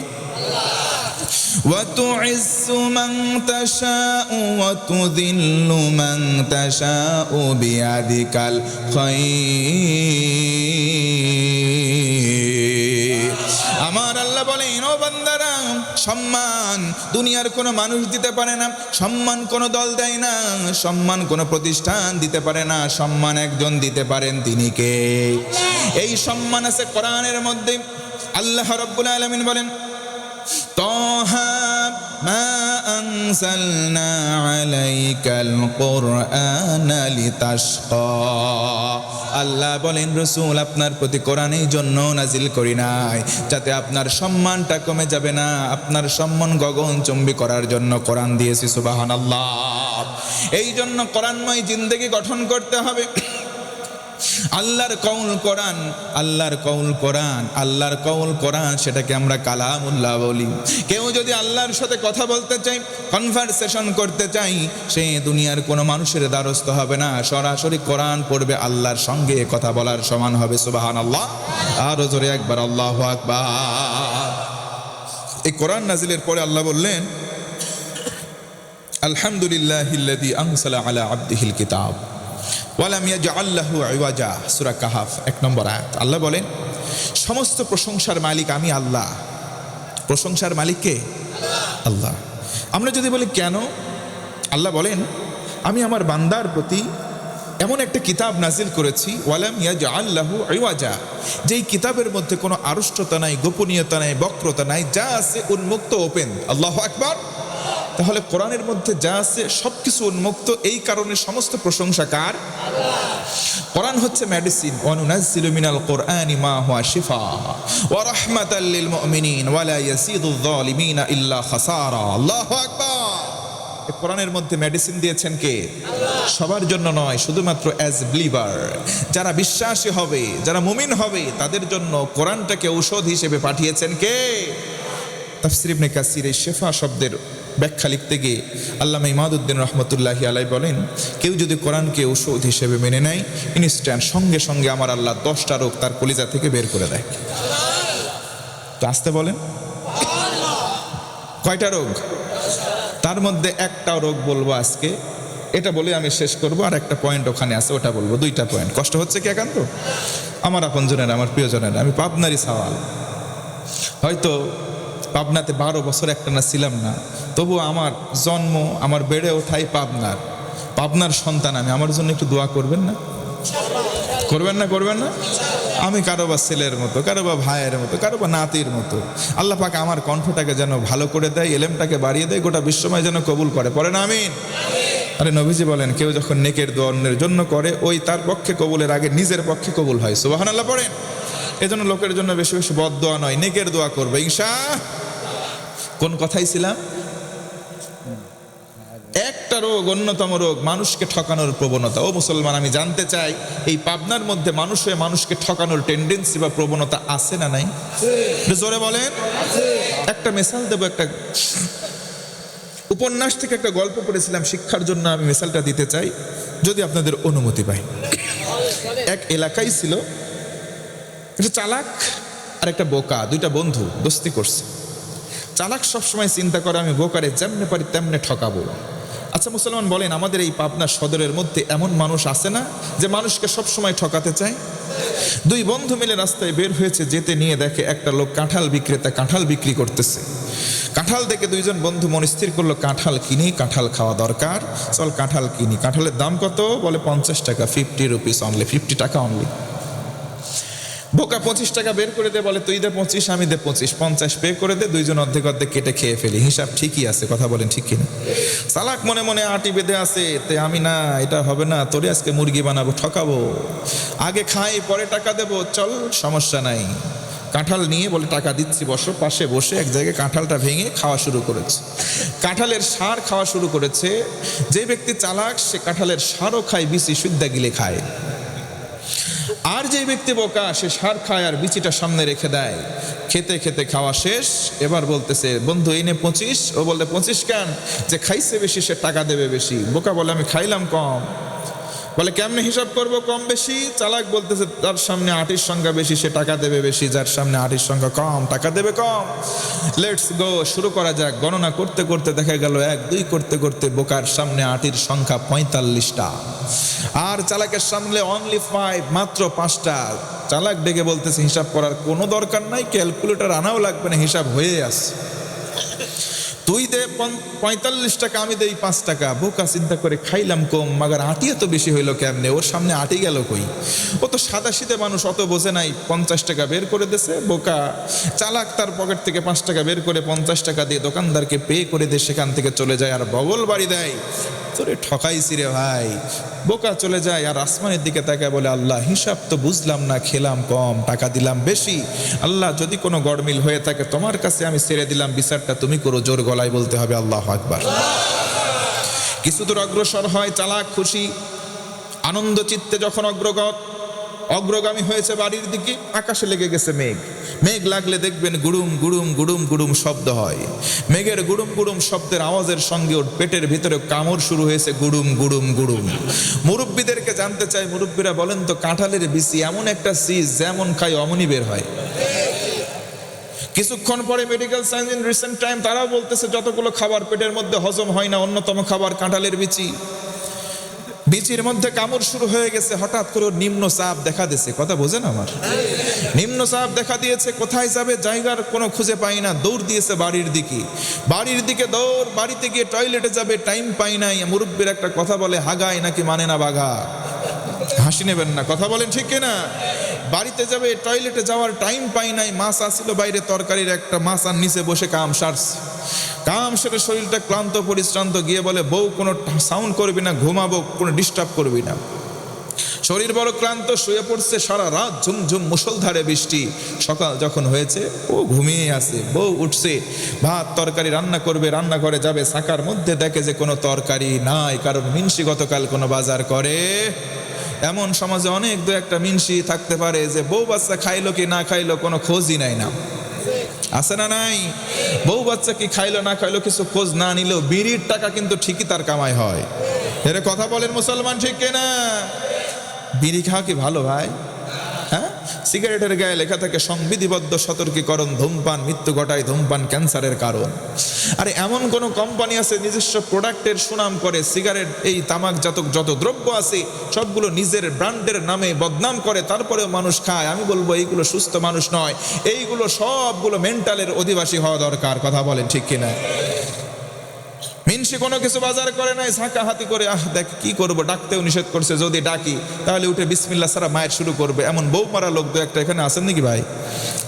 ওয়া তুইজ্জু মান তাশাউ ওয়া তুযিল্লু মান তাশাউ বিয়াদিকাল খায়র। আমার আল্লাহ বলেন, ও বান্দারা, সম্মান দুনিয়ার কোনো মানুষ দিতে পারে না, সম্মান কোনো দল দেয় না, সম্মান কোনো প্রতিষ্ঠান দিতে পারে না। সম্মান একজন দিতে পারেন, তিনি কে? এই সম্মান আছে কোরআনের মধ্যে। আল্লাহ রাব্বুল আলামিন বলেন, তাহা মা আনজালনা আলাইকাল কুরআনা লিতাশকা। আল্লাহ বলেন, রাসূল, আপনার প্রতি কোরআন এই জন্য নাজিল করি নাই যাতে আপনার সম্মানটা কমে যাবে না, আপনার সম্মান গগনচুম্বী করার জন্য কোরআন দিয়েছি। সুবহানাল্লাহ। এই জন্য কোরআনময় জিন্দেগি গঠন করতে হবে। আল্লাহর কওল কোরআন, আল্লাহর কওল কোরআন, আল্লাহর কওল কোরআন, সেটাকে আমরা কালামুল্লাহ বলি। কেউ যদি আল্লাহর সাথে কথা বলতে চাই, কনভারসেশন করতে চাই, সে দুনিয়ার কোনো মানুষের দ্বারস্থ হবে না, সরাসরি কোরআন পড়বে, আল্লাহর সঙ্গে কথা বলার সমান হবে। সুবহানাল্লাহ। আরো জোরে একবার আল্লাহু আকবার। এই কোরআন নাজিলের পরে আল্লাহ বললেন, আলহামদুলিল্লাহিল্লাযী আনজালা আলা আবদিহিল কিতাব ওয়ালাম ইয়াজআল লাহু ইওয়াজা। সূরা কাহাফ 1 নম্বর আয়াত। আল্লাহ বলেন, সমস্ত প্রশংসার মালিক আমি আল্লাহ। প্রশংসার মালিক কে? আল্লাহ। আমরা যদি বলি কেন, আল্লাহ বলেন, আমি আমার বান্দার প্রতি এমন একটা কিতাব নাজিল করেছি, ওয়ালাম ইয়াজআল লাহু ইওয়াজা, যেই কিতাবের মধ্যে কোনো আড়ষ্টতা নাই, গোপনীয়তা নাই, বক্রতা নাই, যা আছে উন্মুক্ত, ওপেন। আল্লাহু আকবার। তাহলে কোরআনের মধ্যে যা আছে সবকিছু উন্মুক্ত। এই কারণে সমস্ত প্রশংসা কার? কোরআন হচ্ছে মেডিসিন। ওয়া নুনাজ্জিলু মিনাল কুরআনি মা হুয়া শিফা ওয়া রাহমাতাল লিল মুমিনিন ওয়া লা ইয়াজিদুয যালিমিনা ইল্লা খাসারা। আল্লাহু আকবার। এই কোরআনের মধ্যে মেডিসিন দিয়েছেন কে? আল্লাহ। সবার জন্য নয়, শুধুমাত্র অ্যাজ বিলিভার, যারা বিশ্বাসী হবে, যারা মুমিন হবে, তাদের জন্য কোরআনটাকে ঔষধ হিসেবে পাঠিয়েছেন কে? তাফসীর ইবনে কাসির এই শিফা শব্দের ব্যাখ্যা লিখতে গিয়ে আল্লামা ইমাদউদ্দিন রহমতুল্লাহি আলাইহি বলেন, কেউ যদি কোরআনকে ঔষধ হিসেবে মেনে নেয়, ইনস্ট্যান্ট সঙ্গে সঙ্গে আমার আল্লাহ 10টা রোগ তার কলিজা থেকে বের করে দেয়। তো আসতে বলেন, কয়টা রোগ? তার মধ্যে একটা রোগ বলবো আজকে, এটা বলে আমি শেষ করব। আর একটা পয়েন্ট ওখানে আছে, ওটা বলবো। 2টা পয়েন্ট। কষ্ট হচ্ছে কি একান্ত? আমার আপনজনের, আমার প্রিয়জনের, আমি পাবনারই সওয়াল। হয়তো পাবনাতে 12 বছর একটানা ছিলাম না, তবু আমার জন্ম, আমার বেড়ে ওঠাই পাবনার সন্তান আমি। আমার জন্য একটু দোয়া করবেন না? করবেন না? করবেন না? আমি কারো বা ছেলের মতো, কারো বা ভাইয়ের মতো, কারো বা নাতির মতো। আল্লাহ পাক আমার কণ্ঠটাকে যেন ভালো করে দেয়, এলেমটাকে বাড়িয়ে দেয়, গোটা বিশ্বময় যেন কবুল করে। পড়েন আমিন। আরে নবীজি বলেন, কেউ যখন নেকের দোয়া অন্যের জন্য করে, ওই তার পক্ষে কবুলের আগে নিজের পক্ষে কবুল হয়। সুবহানাল্লাহ পড়েন। এজন্য লোকের জন্য বেশি বেশি বদ দোয়া নয়, নেকের দোয়া করবে ইনশাআল্লাহ। কোন কথাই ছিলাম? একটা রোগ, অন্যতম রোগ মানুষকে ঠকানোর প্রবণতা। ও মুসলমান, আমি জানতে চাই এই পাবনার মধ্যে মানুষ হয়ে মানুষকে ঠকানোর টেন্ডেন্সি বা প্রবণতা আছে না নাই? জোরে বলেন। একটা মিসাল দেব, একটা উপন্যাস থেকে একটা গল্প পড়েছিলাম, শিক্ষার জন্য আমি মিসালটা দিতে চাই, যদি আপনাদের অনুমতি পাই। এক এলাকায় ছিল একটা চালাক আর একটা বোকা, দুইটা বন্ধু দোস্তি করছে। চালাক সবসময় চিন্তা করে আমি বোকারে যেমনে পারি তেমনে ঠকাবো। আচ্ছা মুসলমান বলেন, আমাদের এই পাবনা সদরের মধ্যে এমন মানুষ আছে না যে মানুষকে সবসময় ঠকাতে চায়? দুই বন্ধু মিলে রাস্তায় বের হয়েছে, যেতে নিয়ে দেখে একটা লোক কাঁঠাল বিক্রেতা কাঁঠাল বিক্রি করতেছে। কাঁঠাল দেখে দুইজন বন্ধু মন স্থির করলো, কাঁঠাল কিনি, কাঁঠাল খাওয়া দরকার, চল কাঁঠাল কিনি। কাঁঠালের দাম কত? বলে 50 টাকা, 50 রুপিস অনলি, 50 টাকা অনলি। বোকা 25 টাকা বের করে দে, বলে তুই দে 25, আমি দে 25, 50 পে করে দে, দুইজন অর্ধেক অর্ধেক কেটে খেয়ে ফেলি, হিসাব ঠিকই আছে। কথা বলেন ঠিক কিনা? চালাক মনে মনে আটি বেঁধে আছে, তে আমি না, এটা হবে না, তোরে আজকে মুরগি বানাবো, ঠকাবো, আগে খাই পরে টাকা দেবো, চল সমস্যা নাই। কাঁঠাল নিয়ে বলে টাকা দিচ্ছি, বসো। পাশে বসে এক জায়গায় কাঁঠালটা ভেঙে খাওয়া শুরু করেছে। কাঁঠালের সার খাওয়া শুরু করেছে। যে ব্যক্তি চালাক সে কাঁঠালের সারও খায়, বিচি সুদ্ধা গিলে খায়। আর যে ব্যক্তি বোকা সে সার খায় আর বিচিটা সামনে রেখে দেয়। খেতে খেতে খাওয়া শেষ, এবার বলতেছে বন্ধু এই নে 25। ও বলতে 25 কেন? যে খাইছে বেশি সে টাকা দেবে বেশি। বোকা বলে আমি খাইলাম কম। বলে কেমনে হিসাব করবো কম বেশি? চালাক বলতেছে যার সামনে আটির সংখ্যা বেশি সে টাকা দেবে বেশি, যার সামনে আটির সংখ্যা কম টাকা দেবে কম। লেটস গো, শুরু করা যাক। গণনা করতে করতে দেখা গেল 1 2 করতে করতে বোকার সামনে আটির সংখ্যা 45টা, আর চালাকের সামনে অনলি 5, মাত্র 5টা। চালাক ডেকে বলতেছে হিসাব করার কোনো দরকার নাই, ক্যালকুলেটর আনাও লাগবে না, হিসাব হয়ে আসে। তুই দে 45 টাকা, আমি দেই 5 টাকা। বোকা চিন্তা করে খাইলাম কম, মাগার আটি এত বেশি হইলো কেমনে? ওর সামনে আটি গেল কই? ও তো সাদাশিদে মানুষ, অত বোঝে নাই। 50 টাকা বের করে দিয়েছে বোকা। চালাক তার পকেট থেকে 5 টাকা বের করে 50 টাকা দিয়ে দোকানদারকে পে করে দিয়ে সেখান থেকে চলে যায় আর বগল বাড়ি দেয়, তোরে ঠকাইছি রে ভাই। বোকা চলে যায় আর আসমানের দিকে তাকায় বলে আল্লাহ হিসাব তো বুঝলাম না, খেলাম কম টাকা দিলাম বেশি। আল্লাহ যদি কোনো গড়মিল হয়ে থাকে তোমার কাছে আমি ছেড়ে দিলাম, বিচারটা তুমি করো। জোর গলায় বলতে হবে আল্লাহু আকবার। কিছু দূর অগ্রসর হয় চালাক, খুশি আনন্দ চিত্তে যখন অগ্রগামী হয়েছে বাড়ির দিকে, আকাশে লেগে গেছে মেঘ। মেঘ লাগলে দেখবেন গুড়ুম গুড়ুম গুড়ুম গুড়ুম শব্দ হয়। মেঘের গুড়ুম গুড়ুম শব্দের আওয়াজের সঙ্গে ওর পেটের ভিতরে কামড় শুরু হয়েছে, গুড়ুম গুড়ুম গুড়ুম। মুরব্বীদেরকে জানতে চাই, মুরব্বীরা বলেন তো কাঁঠালের বিচি এমন একটা চিজ যেমন খাই অমনি বের হয়। কিছুক্ষণ পরে medical science in recent time তারাও বলতেছে যতগুলো খাবার পেটের মধ্যে হজম হয় না, অন্যতম খাবার কাঁঠালের বিচি। বিচির মধ্যে কামড় শুরু হয়ে গেছে। হঠাৎ করে নিম্ন চাপ দেখা দিয়েছে। কথা বোঝেন আমার? নিম্ন চাপ দেখা দিয়েছে। কোথায় যাবে জায়গার কোনো খুঁজে পাই না, দৌড় দিয়েছে বাড়ির দিকে দৌড়। বাড়িতে গিয়ে টয়লেটে যাবে, টাইম পাই নাই। মুরব্বীর একটা কথা বলে, হাগায় নাকি মানে না বাঘা। হাসি নেবেন না, কথা বলেন ঠিক কিনা? বাড়িতে যাবে, টয়লেটে যাওয়ার টাইম পাই নাই। মাছ আসছিল বাইরে, তরকারির একটা মাছ আর নিচে বসে কাম সারছে। কাম সেরে শরীরটা ক্লান্ত পরিশ্রান্ত, গিয়ে বলে বউ কোনো সাউন্ড করবি না, ঘুমাবো, কোনো ডিস্টার্ব করবি না। শরীর বড় ক্লান্ত, শুয়ে পড়ছে। সারা রাত ঝুমঝুম মুষলধারে বৃষ্টি। সকাল যখন হয়েছে ও ঘুমিয়ে আছে। বউ উঠছে, ভাত তরকারি রান্না করবে, রান্নাঘরে যাবে, ছাকার মধ্যে দেখে যে কোনো তরকারি নাই, কারণ মিনসি গতকাল কোনো বাজার করে। এমন সমাজে অনেক দু একটা মিনসি থাকতে পারে যে বউ বাচ্চা খাইলো কি না খাইলো কোনো খোঁজই নাই না, আছে না নাই? বউ বাচ্চা কি খাইলো না খাইলো কিছু খোঁজ না নিলেও বিড়ির টাকা কিন্তু ঠিকই তার কামাই হয়। এর কথা বলেন মুসলমান ঠিক কিনা? বিড়ি খাওয়া কি ভালো ভাই? হ্যাঁ, সিগারেটের গায়ে লেখা থাকে সংবিধিবদ্ধ সতর্কীকরণ, ধূমপান মৃত্যু ঘটায়, ধূমপান ক্যান্সারের কারণ। আরে এমন কোন কোম্পানি আছে নিজস্ব প্রোডাক্টের সুনাম করে? সিগারেট এই তামাকজাত যত দ্রব্য আছে সবগুলো নিজের ব্র্যান্ডের নামে বদনাম করে, তারপরেও মানুষ খায়। আমি বলবো এইগুলো সুস্থ মানুষ নয়, এইগুলো সবগুলো মেন্টালের অধিবাসী হওয়া দরকার। কথা বলেন ঠিক কিনা? মিনসি কোনো কিছু বাজার করে নাই, ঝাঁকা হাতি করে দেখ কি করবো, ডাকতেও নিষেধ করছে, যদি ডাকি তাহলে উঠে বিসমিল্লাহ ছাড়া মায়ের শুরু করবে। এমন বউ মারা লোক দু একটা এখানে আছেন নাকি ভাই?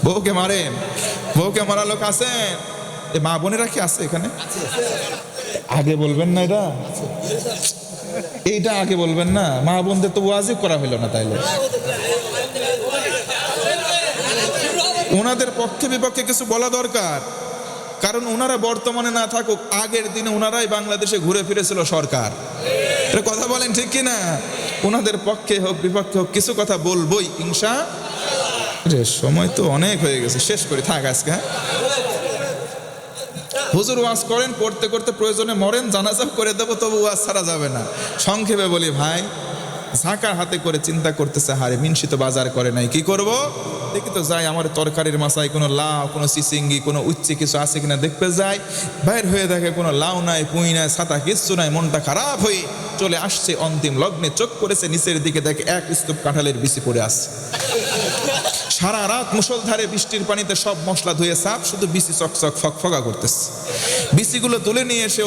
বউকে মারেন, বউকে মারা লোক আছেন? এ মা বোনেরা কি আছে এখানে? আগে বলবেন না এটা, এইটা আগে বলবেন না। মা বোনদের তো ওয়াজিব করা হইল না তাইলে। ওনাদের পক্ষে বিপক্ষে কিছু বলা দরকার, কারণ ওনারা বর্তমানে না থাকুক, আগের দিনে ওনারাই বাংলাদেশে ঘুরে ফিরেছিল সরকার। এটা কথা বলেন ঠিক কি না? ওনাদের পক্ষে হোক বিপক্ষে হোক কিছু কথা বলবোই ইনশাআল্লাহ। সময় তো অনেক হয়ে গেছে, শেষ করি থাক আজকে। হুজুর ওয়াজ করেন, করতে করতে প্রয়োজনে মরেন, জানাজা করে দেবো, তবু ওয়াজ ছাড়া যাবে না। সংক্ষেপে বলি ভাই, ঝাঁকা হাতে করে চিন্তা করতেছে, হারে মিনসি তো বাজার করে নাই, কি করব? দেখি তো যাই আমার তরকারির মাসায় কোনো লাউ, কোনো চিচিঙ্গি, কোনো উচ্চে কিছু আছে কিনা দেখতে যাই। বাইর হয়ে দেখে কোনো লাউ নাই, পুঁই নাই, ছাতা কিচ্ছু নাই। মনটা খারাপ হয়ে চলে আসছে অন্তিম লগ্নে, চোখ করেছে নিচের দিকে, দেখে এক স্তূপ কাঁঠালের বিচি পড়ে আসছে। সারা রাত মুষলধারে বৃষ্টির পানিতে সব মশলা ধুয়ে সাপ, শুধু বিচি চকচক ফকফকা করতেছে। বিচিগুলো তুলে নিয়ে এসে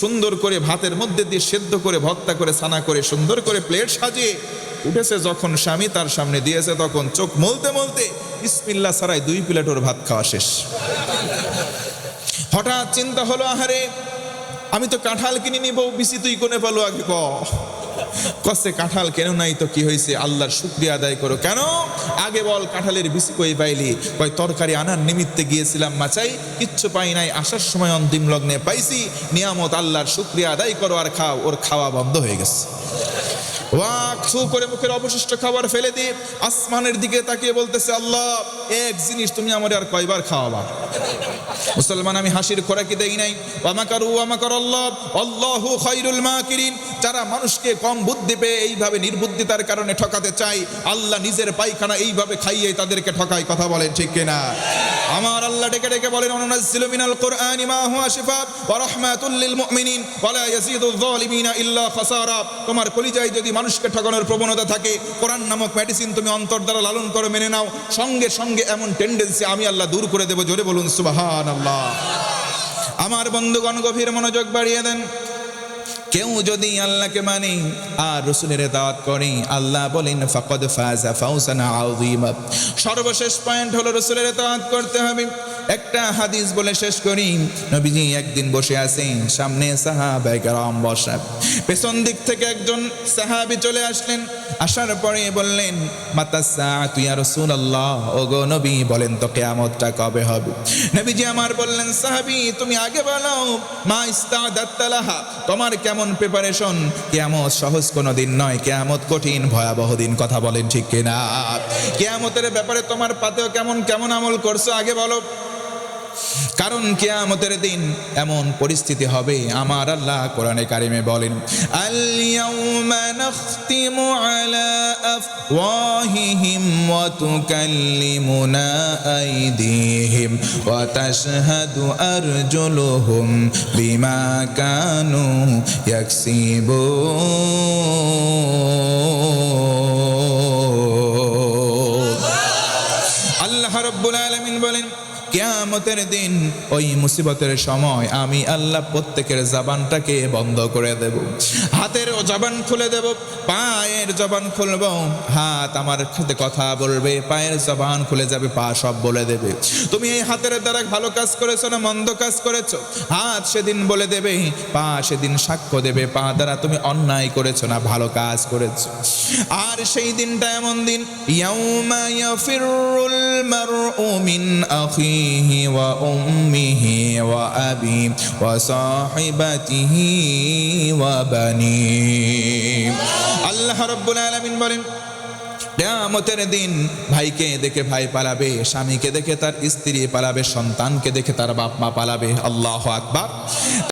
সুন্দর করে ভাতের মধ্যে দিয়ে সেদ্ধ করে ভর্তা করে ছানা করে সুন্দর করে প্লেট সাজিয়ে উঠেছে। যখন স্বামী তার সামনে দিয়েছে, তখন চোখ মলতে মলতে বিসমিল্লাহ ছাড়াই 2 প্লেট ওর ভাত খাওয়া শেষ। হঠাৎ চিন্তা হলো, আহারে আমি তো কাঁঠাল কিনে নিব, বিচি তুই কোনে পালো আগে কসে? কাঁঠাল কেন নাই তো কি হয়েছে? আল্লাহর শুকরিয়া আদায় করো। কেন আগে বল, কাঁঠালের বিচি কই পাইলি? কয় তরকারি আনার নিমিত্তে গিয়েছিলাম মাচাই, কিচ্ছু পাই নাই, আসার সময় অন্তিম লগ্নে পাইছি। নিয়ামত আল্লাহর শুকরিয়া আদায় করো আর খাও। ওর খাওয়া বন্ধ হয়ে গেছে। ওয়াক ছু করে মুখের অবশিষ্ট খাবার ফেলে দিয়ে আসমানের দিকে তাকিয়ে বলতেছে, আল্লাহ এক জিনিস তুমি আমার আর কয়বার খাওয়াবা? মুসলমান, আমি হাসির খোরাকি দেই নাই। ওয়ামাকারু ওয়ামাকার আল্লাহ আল্লাহু খায়রুল মাকিরিন। যারা মানুষকে কম বুদ্ধি পেয়ে এইভাবে নির্বুদ্ধিতার কারণে ঠকাতে চায়, আল্লাহ নিজের পায়খানা এইভাবে খাইয়ে তাদেরকে ঠকায়। কথা বলেন ঠিক কিনা? আমার আল্লাহ ডেকে ডেকে বলেন, অনুনাজ্জিলু মিনাল কুরআনি মা হুয়া শিফা ওয়া রাহমাতুল লিল মুমিনিন ওয়া লা ইয়াজিদুয যালিমিনা ইল্লা খাসারা। তোমার কলিজায় যদি মানুষকে ঠকানোর প্রবণতা থাকে, কোরআন নামক মেডিসিন তুমি অন্তর দ্বারা লালন করে মেনে নাও, সঙ্গে সঙ্গে এমন টেন্ডেন্সি আমি আল্লাহ দূর করে দেব। জোরে বলুন সুবহানাল্লাহ। আমার বন্ধুগণ, গভীর মনোযোগ বাড়িয়ে দেন। কেউ যদি আল্লাহকে মানে আর রাসূলের দাওয়াত করে, আল্লাহ বলেন ফাকাদ ফাযা ফাওজান আযীমা। সর্বশেষ পয়েন্ট হলো রাসূলের দাওয়াত করতে হবে। একটা হাদিস বলে শেষ করি। নবীজি একদিন বসে আছেন, সামনে সাহাবায়ে কেরাম বসা, পেছন দিক থেকে একজন সাহাবী চলে আসলেন। আসার পরে বললেন, মাতা সাআতু ইয়া রাসূলুল্লাহ, ওগো নবী বলেন তো কিয়ামতটা কবে হবে? নবীজি আমার বললেন, সাহাবী তুমি আগে বলো, মা ইস্তাদাত লাহা, তোমার কেমন প্রিপারেশন? কিয়ামত সহজ কোনো দিন নয়, কিয়ামত কঠিন ভয়াবহ দিন। কথা বলেন ঠিক কিনা? কিয়ামতের ব্যাপারে তোমার পাতেও কেমন কেমন আমল করছো আগে বলো, কারণ কিয়ামতের দিন এমন পরিস্থিতি হবে। আমার আল্লাহ কোরআনে কারিমে বলেন, আল ইয়াউমা নাখতিমু আলা আফওয়াহিহিম ওয়া তুকাল্লিমুনা আইদিহিম ওয়া তাশহাদু আরজুলুহুম বিমা কানু ইয়াকসিবুন। আল্লাহ রাব্বুল আলামিন বলেন, কিয়ামতের দিন ওই মুসিবতের সময় আমি আল্লাহ প্রত্যেকের জবানটাকে বন্ধ করে দেব। হাতের জবান খুলে দেব, পায়ের জবান খুলব। হাত আমার সাথে কথা বলবে, পায়ের জবান খুলে যাবে, পা সব বলে দেবে তুমি এই হাতের দ্বারা ভালো কাজ করেছো না মন্দ কাজ করেছো। হাত সেদিন বলে দেবে, পা সেদিন সাক্ষ্য দেবে, পা দ্বারা তুমি অন্যায় করেছো না ভালো কাজ করেছো। আর সেই দিনটা এমন দিন, ইয়াউমা ইয়াফিরুল মারউ মিন আখি ওয়া উম্মিহি ওয়া আবি ওয়া সাহিবাতিহি ওয়া বানি। আল্লাহ রাব্বুল আলামিন বলেন, কিয়ামতের দিন ভাইকে দেখে ভাই পালাবে, স্বামীকে দেখে তার স্ত্রী পালাবে, সন্তানকে দেখে তার বাপ মা পালাবে। আল্লাহু আকবার।